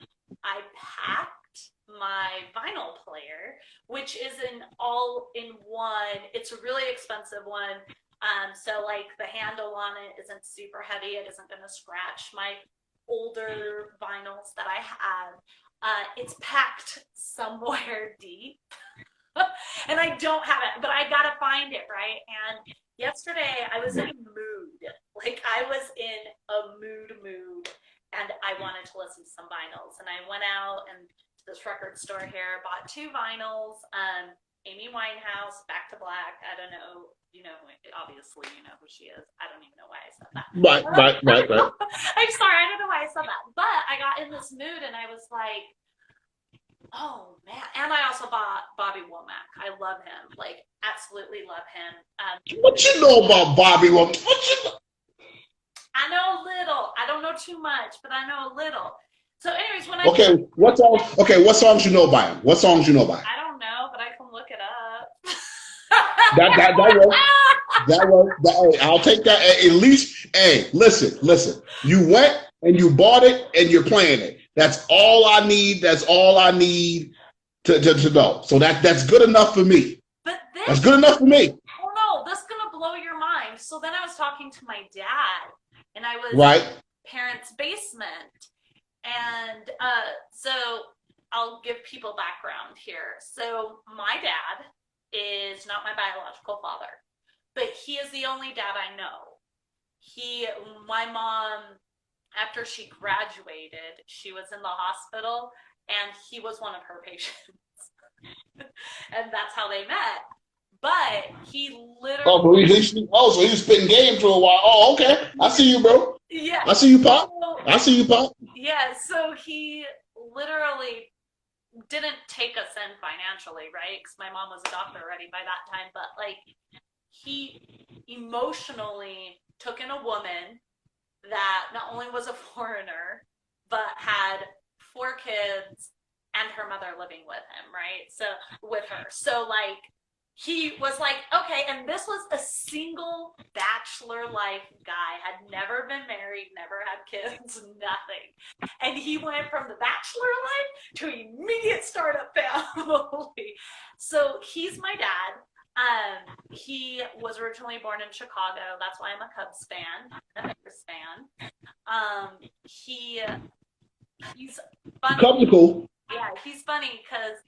I packed my vinyl player, which is an all-in-one. It's a really expensive one. So the handle on it isn't super heavy. It isn't going to scratch my older vinyls that I have. It's packed somewhere deep, and I don't have it, but I gotta find it, right? And yesterday I was in a mood. I was in a mood, and I wanted to listen to some vinyls, and I went out and this record store here, bought 2 vinyls, Amy Winehouse, Back to Black. I don't know, obviously you know who she is. I don't even know why I said that. Right. I'm sorry, I don't know why I said that. But I got in this mood and I was like, oh man. And I also bought Bobby Womack. I love him, absolutely love him. What you know about Bobby Womack? I know a little. I don't know too much, but I know a little. So anyways, when what songs you know by him? What songs you know by him? I don't know, but I can look it up. That was. I'll take that. At least, hey, listen. You went and you bought it and you're playing it. That's all I need. That's all I need to know. So that's good enough for me. But that's good enough for me. Oh no, that's gonna blow your mind. So then I was talking to my dad, and I was right. Parents' basement. And so I'll give people background here. So my dad is not my biological father, but he is the only dad I know. My mom, after she graduated, she was in the hospital, and he was one of her patients. And that's how they met. But he literally... So he was spitting game for a while. Oh, okay. I see you, bro. Yeah. I see you, Pop. I see you, Pop. Yeah, so he literally didn't take us in financially, right? Because my mom was a doctor already by that time. But, like, he emotionally took in a woman that not only was a foreigner, but had 4 kids and her mother living with him, right? So, with her. So, like, he was like, okay, and this was a single bachelor life guy, had never been married, never had kids, nothing. And he went from the bachelor life to immediate startup family. So he's my dad. He was originally born in Chicago. That's why I'm a Cubs fan, a Bears fan. He's funny. Cubs are cool. Yeah, he's funny because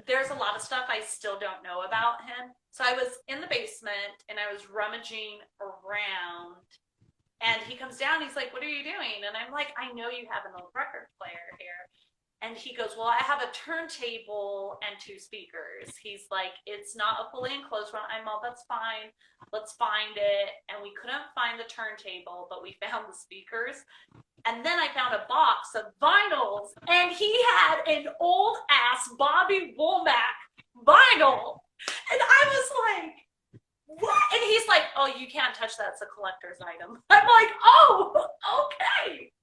there's a lot of stuff I still don't know about him. So I was in the basement and I was rummaging around, and he comes down. He's like, "What are you doing?" And I'm like, "I know you have an old record player here." And he goes, "Well, I have a turntable and 2 speakers." He's like, "It's not a fully enclosed one." I'm all, "That's fine. Let's find it." And we couldn't find the turntable, but we found the speakers. And then I found a box of vinyls, and he had an old ass Bobby Womack vinyl. And I was like, what? And he's like, "Oh, you can't touch that. It's a collector's item." I'm like, "Oh, okay."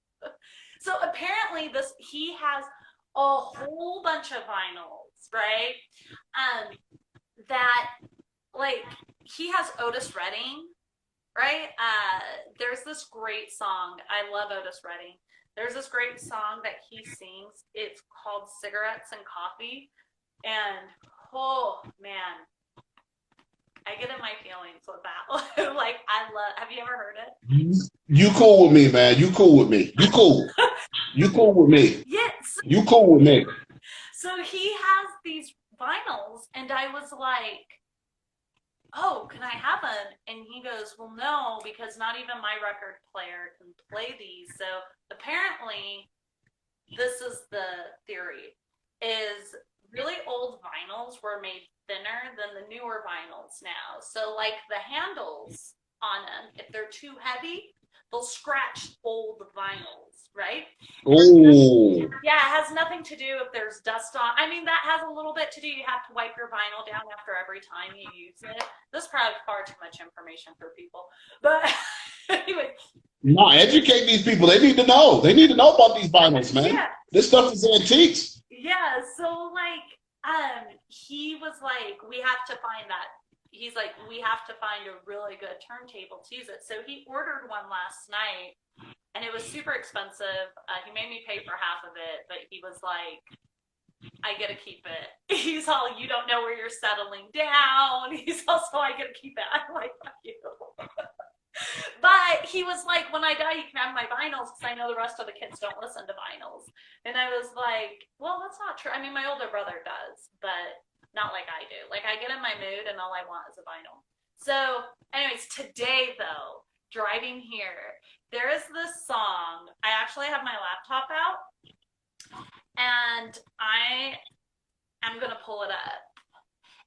So apparently he has a whole bunch of vinyls, right? That, like, he has Otis Redding, right? There's this great song. I love Otis Redding. There's this great song that he sings. It's called "Cigarettes and Coffee." And, oh, man, I get in my feelings with that. Like, have you ever heard it? You cool with me, man. You cool with me. You cool. You cool with me. Yes. You cool with me. So he has these vinyls, and I was like, "Oh, can I have them?" And he goes, "Well, no, because not even my record player can play these." So apparently, this is the theory, is really old vinyls were made thinner than the newer vinyls now. So, like, the handles on them, if they're too heavy, they'll scratch old vinyls, right? Oh. Yeah, it has nothing to do if there's dust on. I mean, that has a little bit to do. You have to wipe your vinyl down after every time you use it. This is probably far too much information for people. But anyway. No, educate these people. They need to know. They need to know about these vinyls, man. Yeah. This stuff is antiques. Yeah, so, like, he was like, "We have to find that." He's like, "We have to find a really good turntable to use it." So he ordered one last night, and it was super expensive. He made me pay for half of it, but he was like, "I get to keep it." He's all, "You don't know where you're settling down." He's also, "I get to keep it." I'm like, "Fuck you." But he was like, "When I die, you can have my vinyls, because I know the rest of the kids don't listen to vinyls." And I was like, "Well, that's not true. I mean, my older brother does, but not like I do. Like, I get in my mood, and all I want is a vinyl." So, anyways, today, though, driving here, there is this song. I actually have my laptop out, and I am going to pull it up.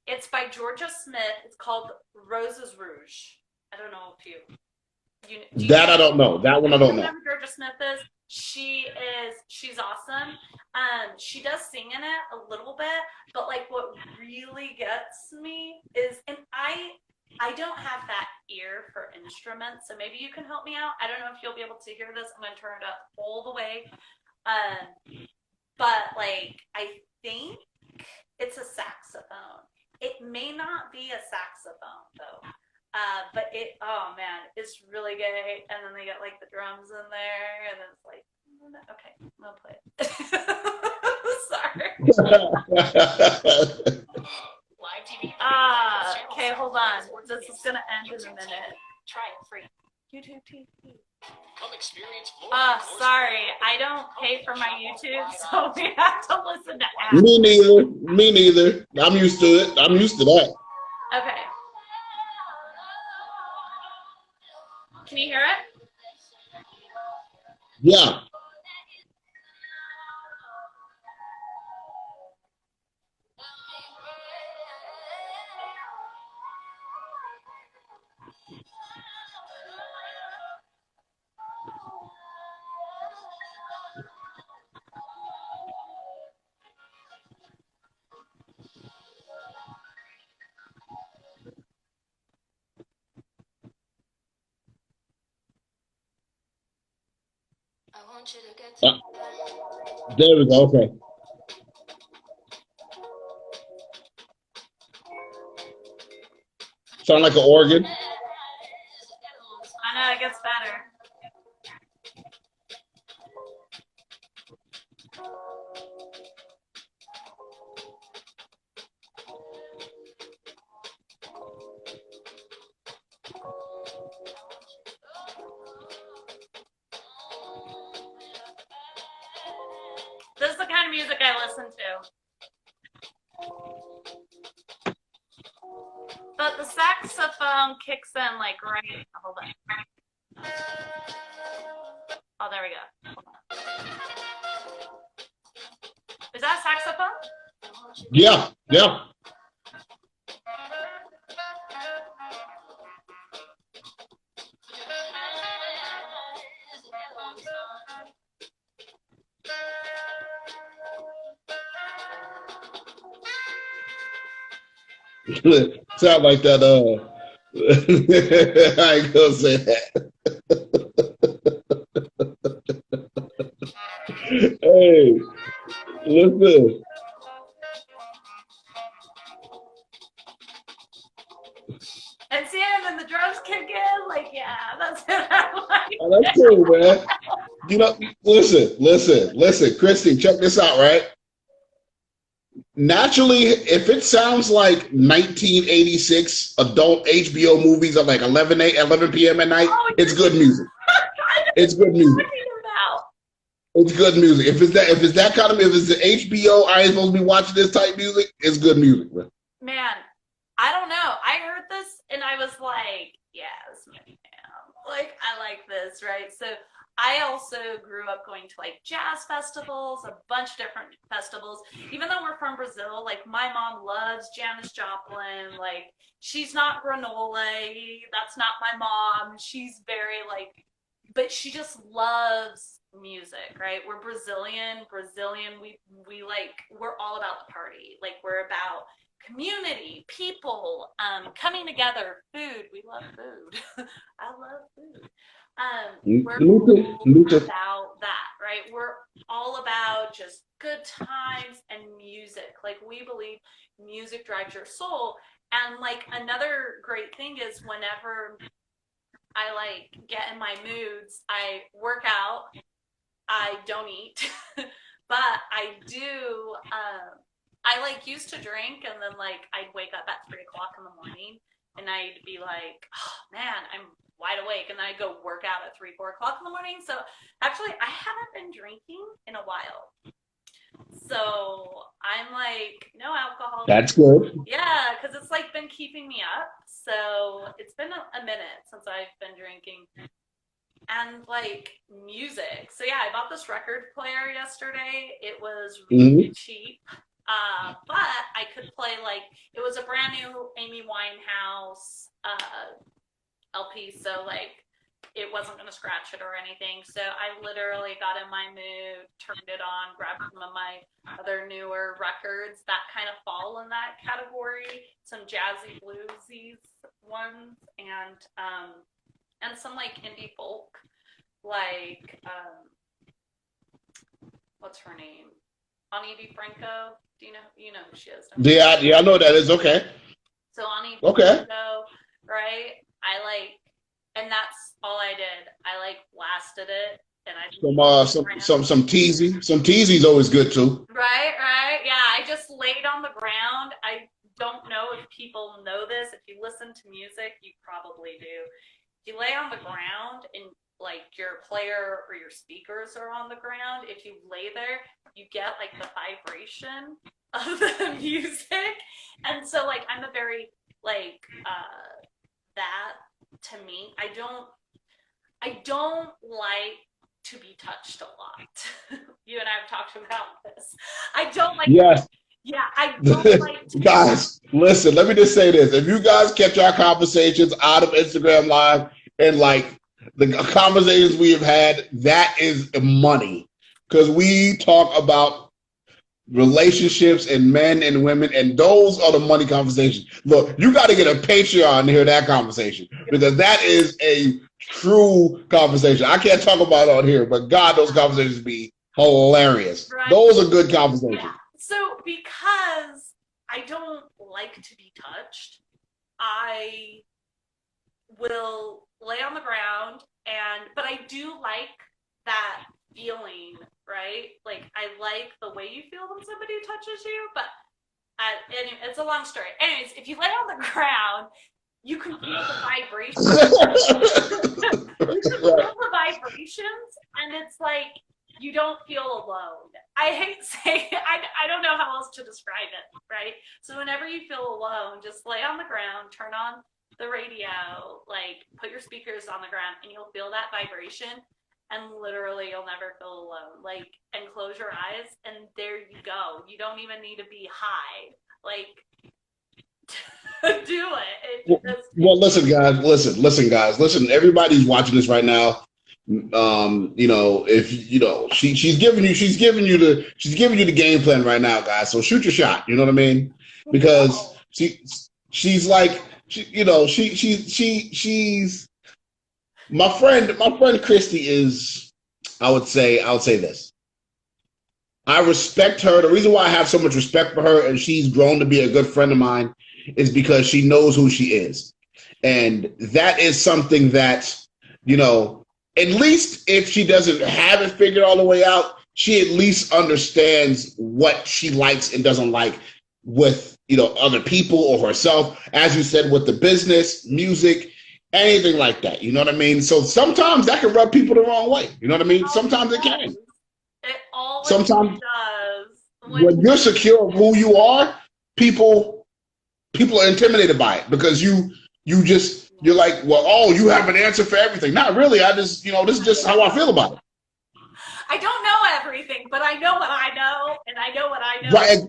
It's by Georgia Smith. It's called Roses Rouge. I don't know if you I don't know. That one I don't know. Who Georgia Smith is? She's awesome. She does sing in it a little bit, but, like, what really gets me is, and I don't have that ear for instruments, so maybe you can help me out. I don't know if you'll be able to hear this. I'm going to turn it up all the way. But, like, I think it's a saxophone. It may not be a saxophone, though. But oh man, it's really good. And then they got, like, the drums in there, and then it's like, okay, I'm gonna play it. Sorry. Live TV. Okay, hold on. This is gonna end in a minute. Try it free. YouTube TV. Sorry, I don't pay for my YouTube, so we have to listen to ads. Me neither. Me neither. I'm used to it. I'm used to that. Okay. Can you hear it? Yeah. There we go. Okay. Sound like an organ. I know, it gets better. This is the kind of music I listen to. But the saxophone kicks in like right. Hold on. Oh, there we go. Is that a saxophone? Yeah. Yeah. Sound like that. I ain't gonna say that. Hey, listen. And see, and then the drums kick in. Like, yeah, that's it. Oh, that's cool, man. You know, listen, Christy, check this out, right? Naturally, if it sounds like 1986 adult HBO movies at like 11 p.m. at night, it's good music. It's good music. It's good music. If it's that kind of, if it's the HBO, I ain't supposed to be watching this type music, it's good music, man. Man, I don't know. I heard this and I was like, yes, man. Like, I like this, right? So I also grew up going to like jazz festivals, a bunch of different festivals. Even though we're from Brazil, like my mom loves Janis Joplin. Like, she's not granola. That's not my mom. She's very like, but she just loves music, right? We're Brazilian. We like, we're all about the party. Like, we're about community, people, coming together, food. We love food. I love food. We're all about that, right? We're all about just good times and music. Like, we believe music drives your soul. And like, another great thing is whenever I like get in my moods, I work out, I don't eat, but I do, I like used to drink, and then like I'd wake up at 3 o'clock in the morning and I'd be like, oh man, I'm wide awake, and then I'd go work out at 3-4 o'clock in the morning. So actually I haven't been drinking in a while. So I'm like, no alcohol. That's good. Yeah, because it's like been keeping me up. So it's been a minute since I've been drinking. And like music. So yeah, I bought this record player yesterday. It was really cheap. But I could play like, it was a brand new Amy Winehouse LP. So like, it wasn't going to scratch it or anything. So I literally got in my mood, turned it on, grabbed some of my other newer records that kind of fall in that category. Some jazzy bluesy ones, and some like indie folk, like what's her name? Ani DiFranco. Do you know who she is? Yeah, I know that is. Okay. So Ani DiFranco, right? I like, and that's all I did. I like blasted it, and I some Teasy. Some Teasy's always good too. Right. Yeah, I just laid on the ground. I don't know if people know this. If you listen to music, you probably do. You lay on the ground and like your player or your speakers are on the ground, if you lay there, you get like the vibration of the music. And so like I'm a very like that to me, I don't like to be touched a lot. You and I have talked about this. I don't like Yes. Yeah, I don't like to Guys, listen, let me just say this. If you guys catch our conversations out of Instagram Live and like the conversations we have had, that is money. Because we talk about relationships and men and women, and those are the money conversations. Look, you got to get a Patreon to hear that conversation, because that is a true conversation. I can't talk about it on here, but God, those conversations be hilarious. Right. Those are good conversations. Yeah. So because I don't like to be touched, I will lay on the ground, but I do like that feeling, right? Like I like the way you feel when somebody touches you, but anyway, it's a long story. Anyways, if you lay on the ground, you can feel the vibrations. You can feel the vibrations, and it's like you don't feel alone. I hate saying I don't know how else to describe it, right? So whenever you feel alone, just lay on the ground, turn on the radio, like put your speakers on the ground, and you'll feel that vibration. And literally, you'll never feel alone. Like, and close your eyes, and there you go. You don't even need to be high. Like, do it. Well, listen, guys. Listen. Everybody's watching this right now. You know, if you know, she's giving you the game plan right now, guys. So shoot your shot. You know what I mean? Because she's like, she's my friend Christi is, I would say this. I respect her. The reason why I have so much respect for her and she's grown to be a good friend of mine is because she knows who she is. And that is something that, you know, at least if she doesn't have it figured all the way out, she at least understands what she likes and doesn't like with, you know, other people or herself. As you said, with the business, music, anything like that. You know what I mean? So sometimes that can rub people the wrong way. You know what I mean? Sometimes it can. It always sometimes does. When you're secure of who you are, people are intimidated by it because you're like, well, oh, you have an answer for everything. Not really. I just, you know, this is just how I feel about it. I don't know everything, but I know what I know, and I know what I know. Right.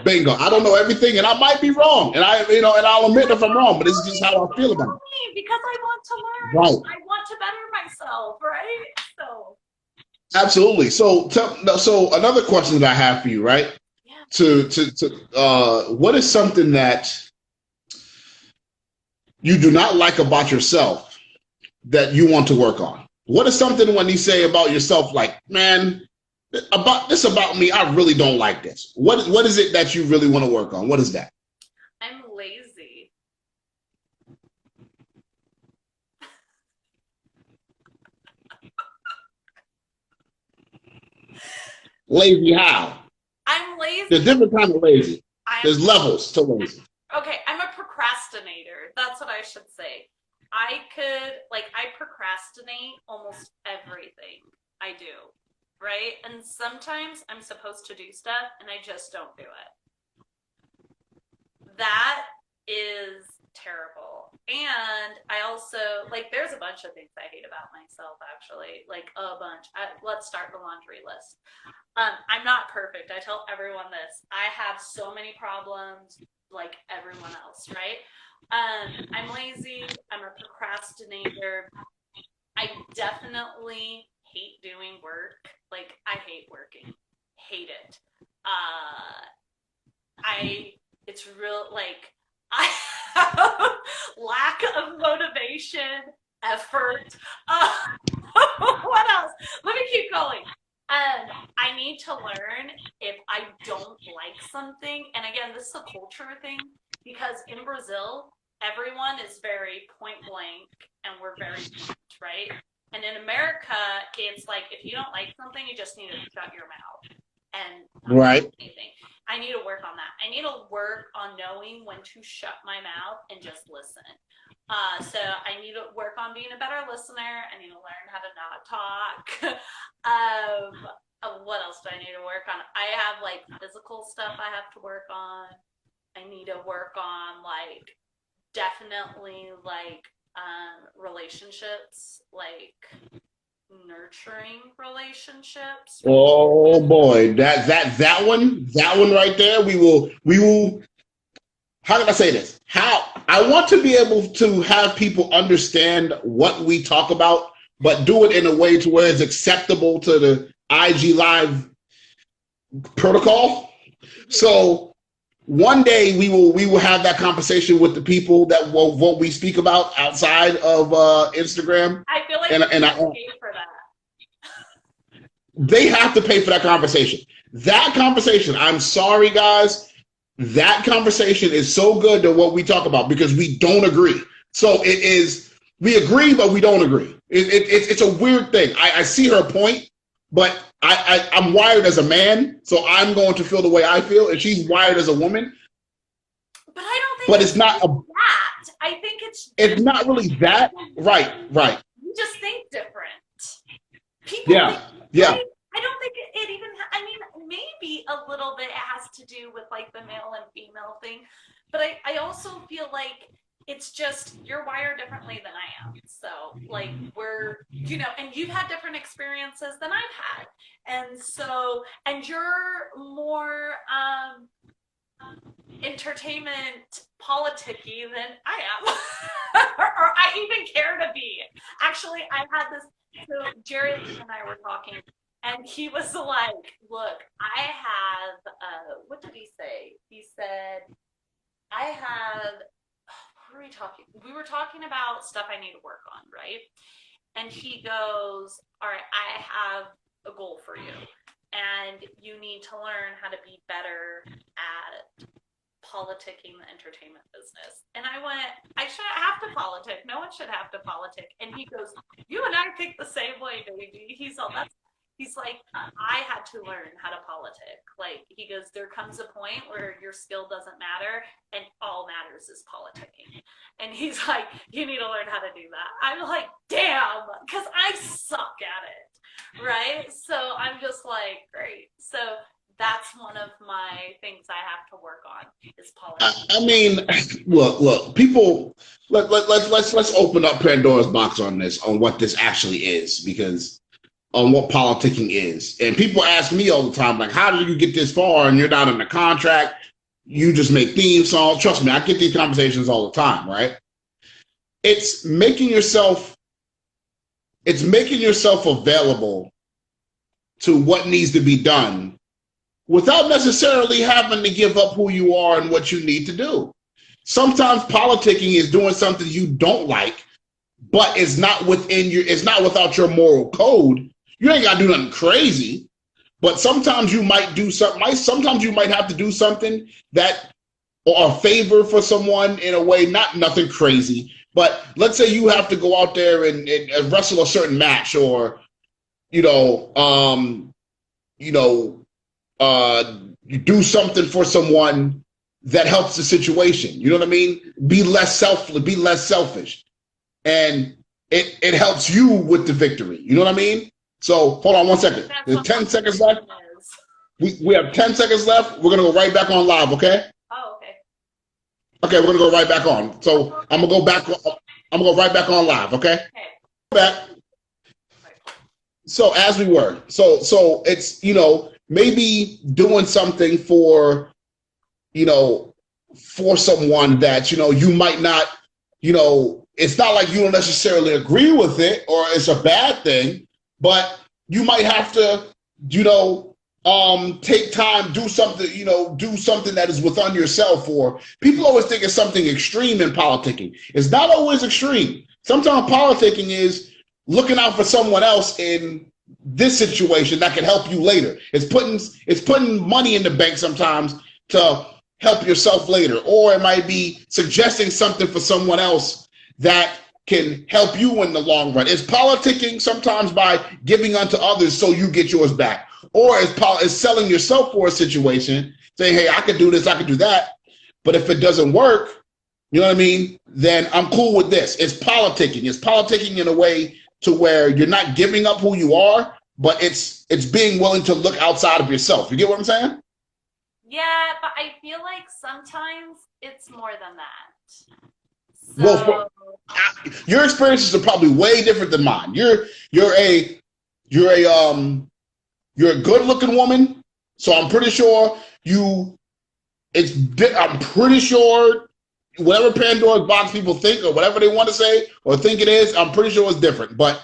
Bingo. I don't know everything, and I might be wrong, and I'll admit if I'm wrong, but it's just how I feel about it. Because I want to learn. Right. I want to better myself, right? So. Absolutely. So another question that I have for you, right? Yeah. What is something that you do not like about yourself that you want to work on? What is something when you say about yourself, like, man, about me, I really don't like this. What is it that you really want to work on? What is that? I'm lazy. Lazy how? I'm lazy. There's different kinds of lazy. There's levels to lazy. Okay, I'm a procrastinator. That's what I should say. I procrastinate almost everything I do, right? And sometimes I'm supposed to do stuff and I just don't do it. That is terrible. And I also, like, there's a bunch of things I hate about myself, actually. Like, a bunch. Let's start the laundry list. I'm not perfect. I tell everyone this. I have so many problems like everyone else, right? I'm lazy. I'm a procrastinator. I definitely hate doing work. Like, I hate working. Hate it. It's real, like, I have lack of motivation, effort. What else? Let me keep going. I need to learn if I don't like something. And again, this is a culture thing because in Brazil, everyone is very point blank and we're very blunt, right? And in America, it's like if you don't like something, you just need to shut your mouth and not say anything. I need to work on that. I need to work on knowing when to shut my mouth and just listen. So I need to work on being a better listener. I need to learn how to not talk. What else do I need to work on? I have like physical stuff I have to work on. I need to work on like definitely like relationships, like nurturing relationships. Oh boy, that one right there. We will. How can I say this? How I want to be able to have people understand what we talk about, but do it in a way to where it's acceptable to the IG Live protocol. So one day we will have that conversation with the people that what we speak about outside of Instagram. I feel like and I pay for that. They have to pay for that conversation. That conversation, I'm sorry, guys, that conversation is so good to what we talk about because we don't agree. So it is, we agree, but we don't agree. It's a weird thing. I see her point, but I'm wired as a man, so I'm going to feel the way I feel, and she's wired as a woman. But I don't think but it's not that. I think it's not really that. Right. You just think different. People Yeah. I don't think it even, I mean, maybe a little bit has to do with like the male and female thing, but I also feel like it's just you're wired differently than I am. So like we're, and you've had different experiences than I've had. And so, and you're more entertainment politicky than I am. or I even care to be. Actually, I had this, so Jerry and I were talking, and he was like, look, I have, what did he say? He said, I have, what were we talking? We were talking about stuff I need to work on, right? And he goes, all right, I have a goal for you, and you need to learn how to be better at politicking the entertainment business. And I went, I shouldn't have to politic. No one should have to politic. And he goes, you and I think the same way, baby. He's like, I had to learn how to politic. Like, he goes, there comes a point where your skill doesn't matter and all matters is politicking. And he's like, you need to learn how to do that. I'm like, damn, because I suck at it, right? So I'm just like, great. So that's one of my things I have to work on is politics. I mean, look, people. Let's open up Pandora's box on this, on what this actually is, because on what politicking is. And people ask me all the time, like, how did you get this far? And you're not in a contract. You just make theme songs. Trust me, I get these conversations all the time, right? It's making yourself available to what needs to be done without necessarily having to give up who you are and what you need to do. Sometimes politicking is doing something you don't like, but it's not without your moral code. You ain't gotta do nothing crazy, but sometimes you might do something. Sometimes you might have to do something that, or a favor for someone in a way, nothing crazy. But let's say you have to go out there and wrestle a certain match, or you do something for someone that helps the situation. You know what I mean? Be less selfish. And it helps you with the victory. You know what I mean? So hold on 1 second. There's 10 seconds left. We have 10 seconds left. We're gonna go right back on live, okay? Oh, okay. Okay, we're gonna go right back on. So I'm gonna go right back on live, okay? Okay. Back. So as we were, so it's, maybe doing something for someone that, you might not, it's not like you don't necessarily agree with it or it's a bad thing, but you might have to, take time, do something that is within yourself. Or people always think it's something extreme in politicking. It's not always extreme. Sometimes politicking is looking out for someone else in this situation that can help you later. It's putting money in the bank sometimes to help yourself later, or it might be suggesting something for someone else that can help you in the long run. It's politicking sometimes by giving unto others so you get yours back, or it's selling yourself for a situation, saying, hey, I could do this, I could do that, but if it doesn't work, you know what I mean, then I'm cool with this. It's politicking. It's politicking in a way to where you're not giving up who you are, but it's being willing to look outside of yourself. You get what I'm saying? Yeah, but I feel like sometimes it's more than that. Well, So your experiences are probably way different than mine. You're a you're a you're a good looking woman, so I'm pretty sure I'm pretty sure whatever Pandora's box people think or whatever they want to say or think it is, I'm pretty sure it's different. But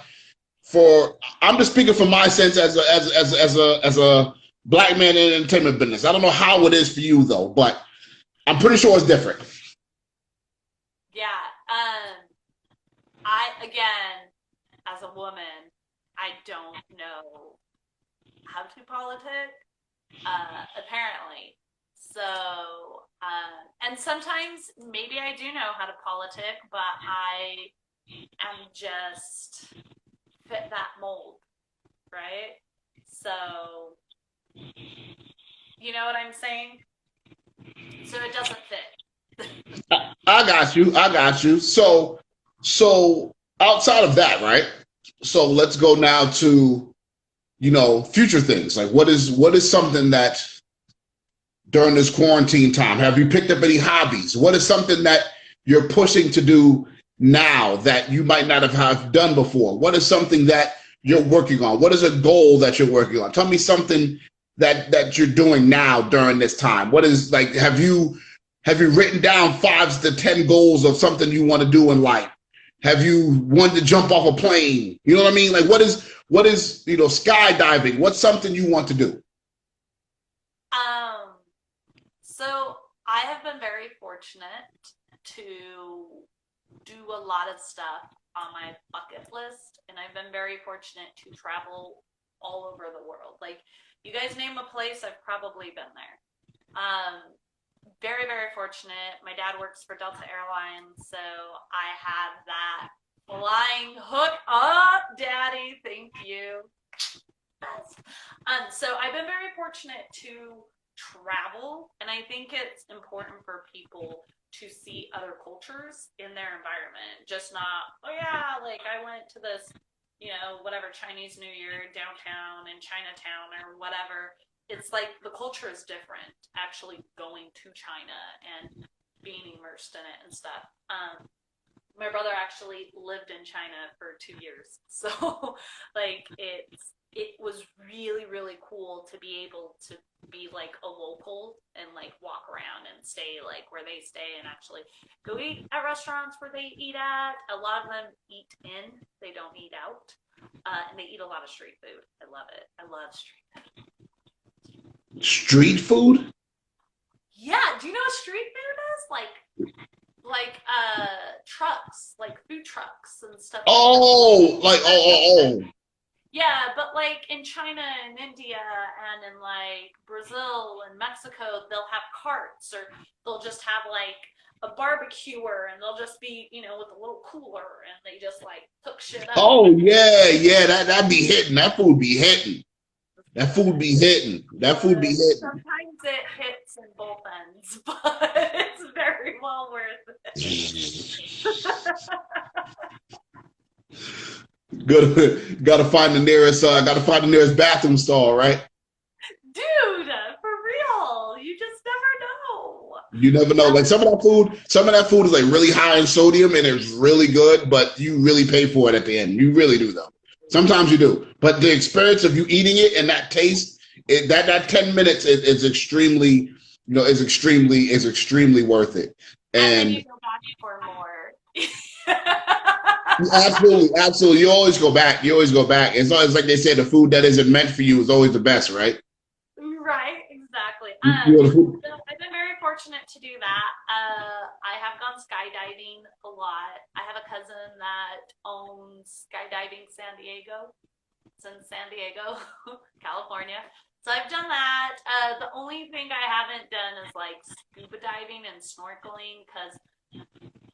I'm just speaking from my sense as a black man in the entertainment business. I don't know how it is for you though, but I'm pretty sure it's different. yeah, I again, as a woman, I don't know how to politic, apparently. So, and sometimes maybe I do know how to politic, but I am just fit that mold, right? So, you know what I'm saying? So it doesn't fit. I got you. I got you. So outside of that, right? So let's go now to, future things. Like what is something that during this quarantine time, have you picked up any hobbies? What is something that you're pushing to do now that you might not have done before? What is something that you're working on? What is a goal that you're working on? Tell me something that you're doing now during this time. What is like, have you written down 5 to 10 goals of something you want to do in life? Have you wanted to jump off a plane? You know what I mean? Like what is skydiving? What's something you want to do? So I have been very fortunate to do a lot of stuff on my bucket list, and I've been very fortunate to travel all over the world. Like, you guys name a place, I've probably been there. Very, very fortunate. My dad works for Delta Airlines, so I have that flying hook up, Daddy. Thank you. So I've been very fortunate to travel, and I think it's important for people to see other cultures in their environment. Just not, oh yeah, like I went to this, whatever Chinese New Year downtown in Chinatown or whatever. It's like the culture is different actually going to China and being immersed in it and stuff. My brother actually lived in China for 2 years. So like it was really, really cool to be able to be like a local and like walk around and stay like where they stay and actually go eat at restaurants where they eat at. A lot of them eat in, they don't eat out. And they eat a lot of street food. I love it. I love street food. Street food? Yeah, do you know what street food is? Like trucks, like food trucks and stuff. Oh, like oh. Yeah, but like in China and India and in like Brazil and Mexico, they'll have carts, or they'll just have like a barbecuer, and they'll just be, with a little cooler, and they just like cook shit up. Oh yeah, that'd be hitting. That food be hitting. That food be hitting. Sometimes it hits in both ends, but it's very well worth it. Gotta find the nearest bathroom stall, right? Dude, for real. You just never know. You never know. Like some of that food is like really high in sodium and it's really good, but you really pay for it at the end. You really do though. Sometimes you do, but the experience of you eating it and that taste, that 10 minutes is extremely, is extremely worth it. And then you go back for more. Absolutely. You always go back. It's always like they say, the food that isn't meant for you is always the best, right? Right, exactly. So I've been very fortunate to do that. I have gone skydiving a lot. I have a cousin that owns Skydiving San Diego. It's in San Diego, California. So I've done that. The only thing I haven't done is like scuba diving and snorkeling because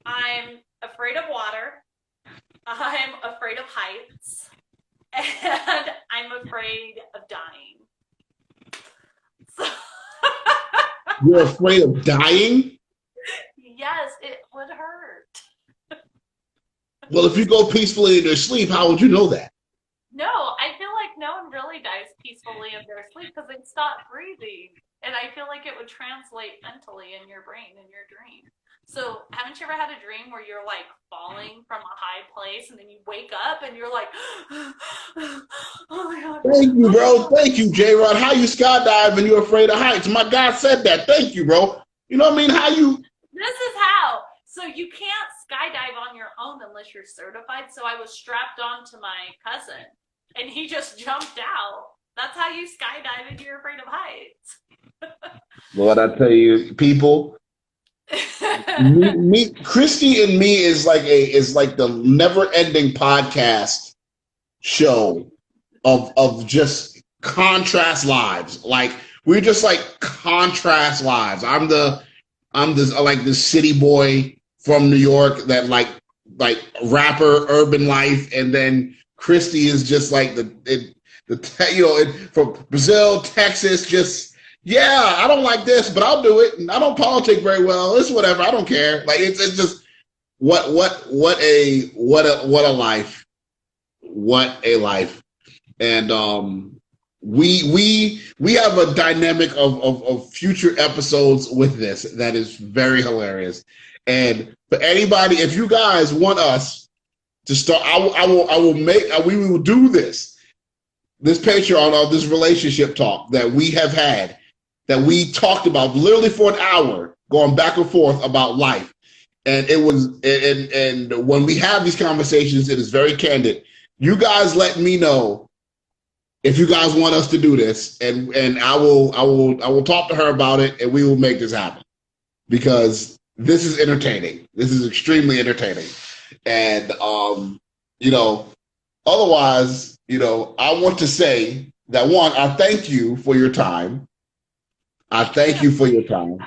I'm afraid of water. I'm afraid of heights. And I'm afraid of dying. So You're afraid of dying? Yes, it would Well, if you go peacefully in your sleep, how would you know that? No, I feel like no one really dies peacefully in their sleep because they stop breathing. And I feel like it would translate mentally in your brain in your dream. So, haven't you ever had a dream where you're like falling from a high place and then you wake up and you're like, oh my God. Thank you, bro. Thank you, J-Rod. How you skydive and you're afraid of heights? My guy said that. Thank you, bro. You know what I mean? How you... This is how. So you can't skydive on your own unless you're certified. So I was strapped on to my cousin and he just jumped out. That's how you skydive if you're afraid of heights. Lord, I tell you, people, Christy and me is like the never-ending podcast show of just contrast lives. Like we're just like contrast lives. I'm like the city boy from New York that like rapper urban life, and then Christy is just like from Brazil, Texas, just yeah, I don't like this, but I'll do it, and I don't politic very well. It's whatever, I don't care. Like it's just what a life, what a life, and we have a dynamic of future episodes with this that is very hilarious. And for anybody, if you guys want us to start, we will do this Patreon of this relationship talk that we have had, that we talked about literally for an hour, going back and forth about life. And it was, and when we have these conversations, it is very candid. You guys let me know if you guys want us to do this, and I will talk to her about it, and we will make this happen, because this is entertaining. This is extremely entertaining. And otherwise, I want to say that, one, I thank you for your time. I thank you for your time.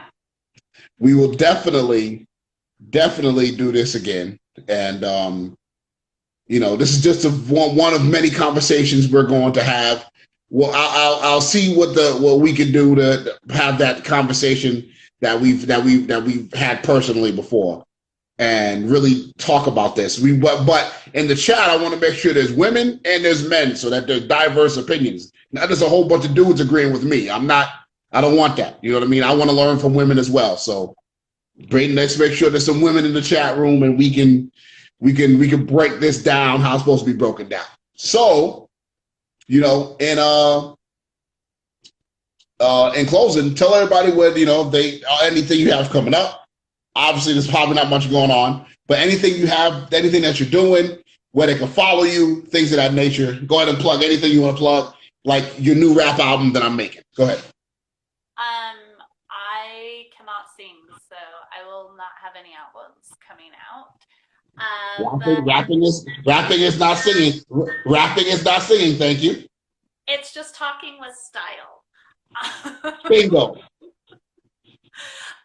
We will definitely do this again. And this is just one of many conversations we're going to have. Well, I'll see what we can do to have that conversation that we've had personally before, and really talk about this. But in the chat, I want to make sure there's women and there's men, so that there's diverse opinions. Not just a whole bunch of dudes agreeing with me. I don't want that. You know what I mean? I want to learn from women as well. So, Brayden, let's make sure there's some women in the chat room, and we can break this down how it's supposed to be broken down. So, in closing, tell everybody what anything you have coming up. Obviously, there's probably not much going on, but anything you have, anything that you're doing, where they can follow you, things of that nature. Go ahead and plug anything you want to plug, like your new rap album that I'm making. Go ahead. I cannot sing, so I will not have any albums coming out. Rapping is not singing. Rapping is not singing. Thank you. It's just talking with style. Bingo.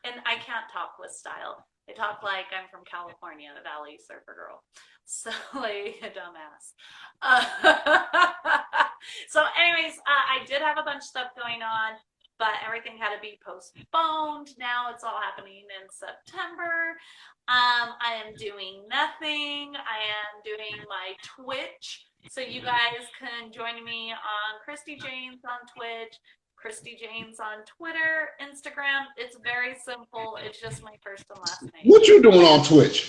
And I can't talk with style. I talk like I'm from California, the Valley Surfer Girl. So, like a dumbass. So, anyways, I did have a bunch of stuff going on, but everything had to be postponed. Now it's all happening in September. I am doing nothing. I am doing my Twitch. So you guys can join me on Christi Jaynes on Twitch, Christi Jaynes on Twitter, Instagram. It's very simple. It's just my first and last name. What you doing on Twitch?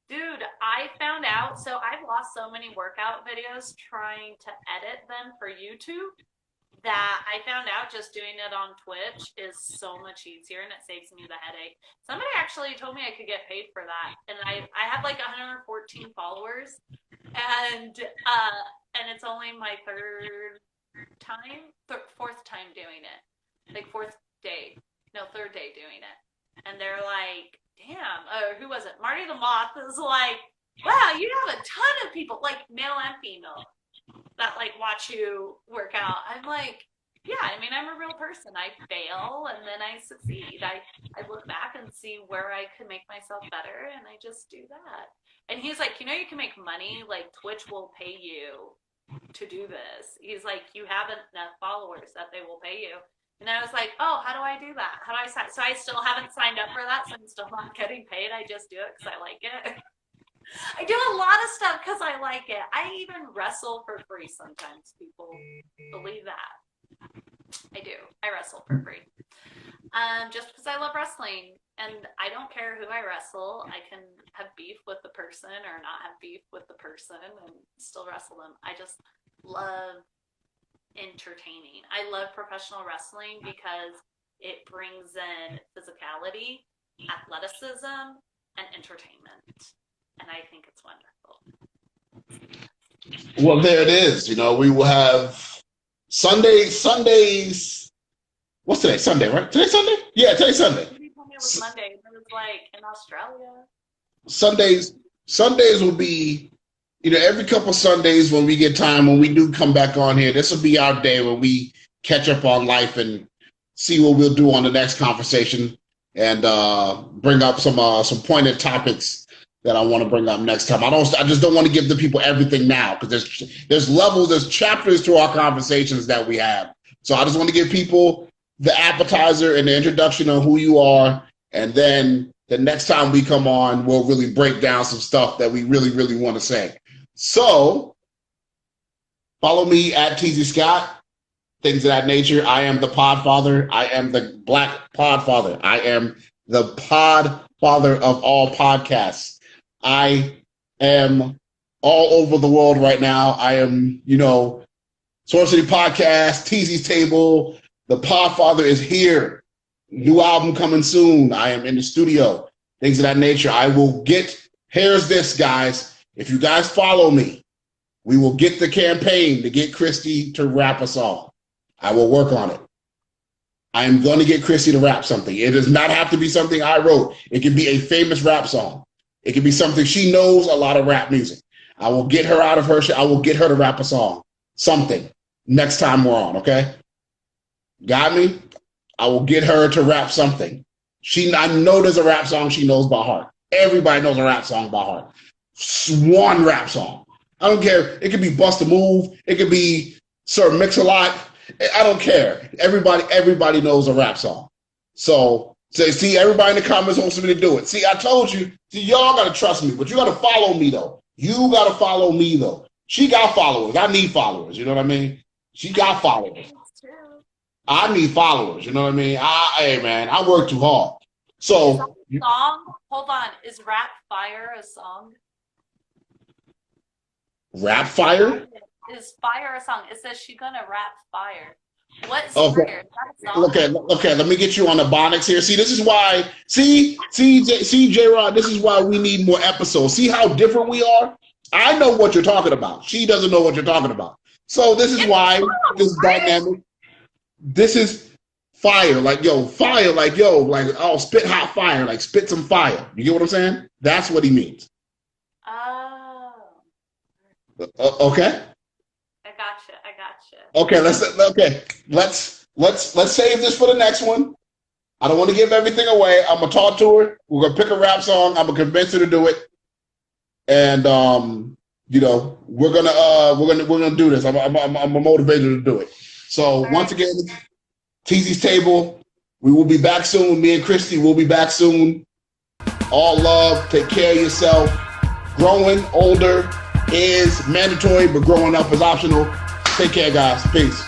Dude, I found out, so I've lost so many workout videos trying to edit them for YouTube, that I found out just doing it on Twitch is so much easier, and it saves me the headache. Somebody actually told me I could get paid for that, and I have like 114 followers, and it's only my fourth time doing it, like third day doing it, and they're like, damn, who was it? Marty the Moth is like, wow, you have a ton of people, like male and female, that like watch you work out. I'm like, yeah, I mean, I'm a real person. I fail and then I succeed. I look back and see where I could make myself better, and I just do that. And he's like, you can make money, like Twitch will pay you to do this. He's like, you have enough followers that they will pay you. And I was like, oh, how do I do that? How do I sign? So I still haven't signed up for that, so I'm still not getting paid. I just do it because I like it. I do a lot of stuff because I like it. I even wrestle for free sometimes. People believe that. I do. I wrestle for free. Just because I love wrestling. And I don't care who I wrestle. I can have beef with the person or not have beef with the person and still wrestle them. I just love entertaining. I love professional wrestling because it brings in physicality, athleticism, and entertainment. And I think it's wonderful. Well, there it is. You know, we will have Sundays. What's today? Sunday, right? Today's Sunday? Yeah, today's Sunday. You told me it was Monday. It was like in Australia. Sundays will be, you know, every couple Sundays when we get time, when we do come back on here, this will be our day when we catch up on life and see what we'll do on the next conversation and bring up some pointed topics that I want to bring up next time. I just don't want to give the people everything now because there's levels, there's chapters to our conversations that we have. So I just want to give people the appetizer and the introduction on who you are, and then the next time we come on, we'll really break down some stuff that we really, really want to say. So follow me at Teasy Scott, things of that nature. I am the Podfather. I am the Black Podfather. I am the Podfather of all podcasts. I am all over the world right now. I am, you know, Source City Podcast, Teasy's Table. The Podfather is here. New album coming soon. I am in the studio. Things of that nature. I will get, here's this, guys. If you guys follow me, we will get the campaign to get Christi to rap a song. I will work on it. I am going to get Christi to rap something. It does not have to be something I wrote. It can be a famous rap song. It can be something she knows a lot of rap music. I will get her out of her shit. I will get her to rap a song. Something. Next time we're on, okay? Got me? I will get her to rap something. I know there's a rap song she knows by heart. Everybody knows a rap song by heart. One rap song. I don't care. It could be Bust a Move. It could be Sir Mix-a-Lot. I don't care. Everybody knows a rap song. So see, everybody in the comments wants me to do it. See, I told you. See, y'all got to trust me, but you got to follow me, though. You got to follow me, though. She got followers. I need followers. You know what I mean? She got followers. I need followers. You know what I mean? Hey, man, I work too hard. So, song? Hold on. Is Rap Fire a song? Rap Fire? Is Fire a song? It says she gonna rap fire. What's okay? Okay. Let me get you on the Bonics here. See, this is why. See, J-Rod. This is why we need more episodes. See how different we are. I know what you're talking about. She doesn't know what you're talking about. So this is why this dynamic. This is fire, like yo, fire, like yo, like oh, spit hot fire, like spit some fire. You get what I'm saying? That's what he means. Oh. Okay. I gotcha. Okay, let's save this for the next one. I don't want to give everything away. I'm gonna talk to her. We're gonna pick a rap song. I'm gonna convince her to do it, and you know, we're gonna do this. I'm motivated to do it. So once again, Teasy's Table. We will be back soon. Me and Christi will be back soon. All love. Take care of yourself. Growing older is mandatory, but growing up is optional. Take care, guys. Peace.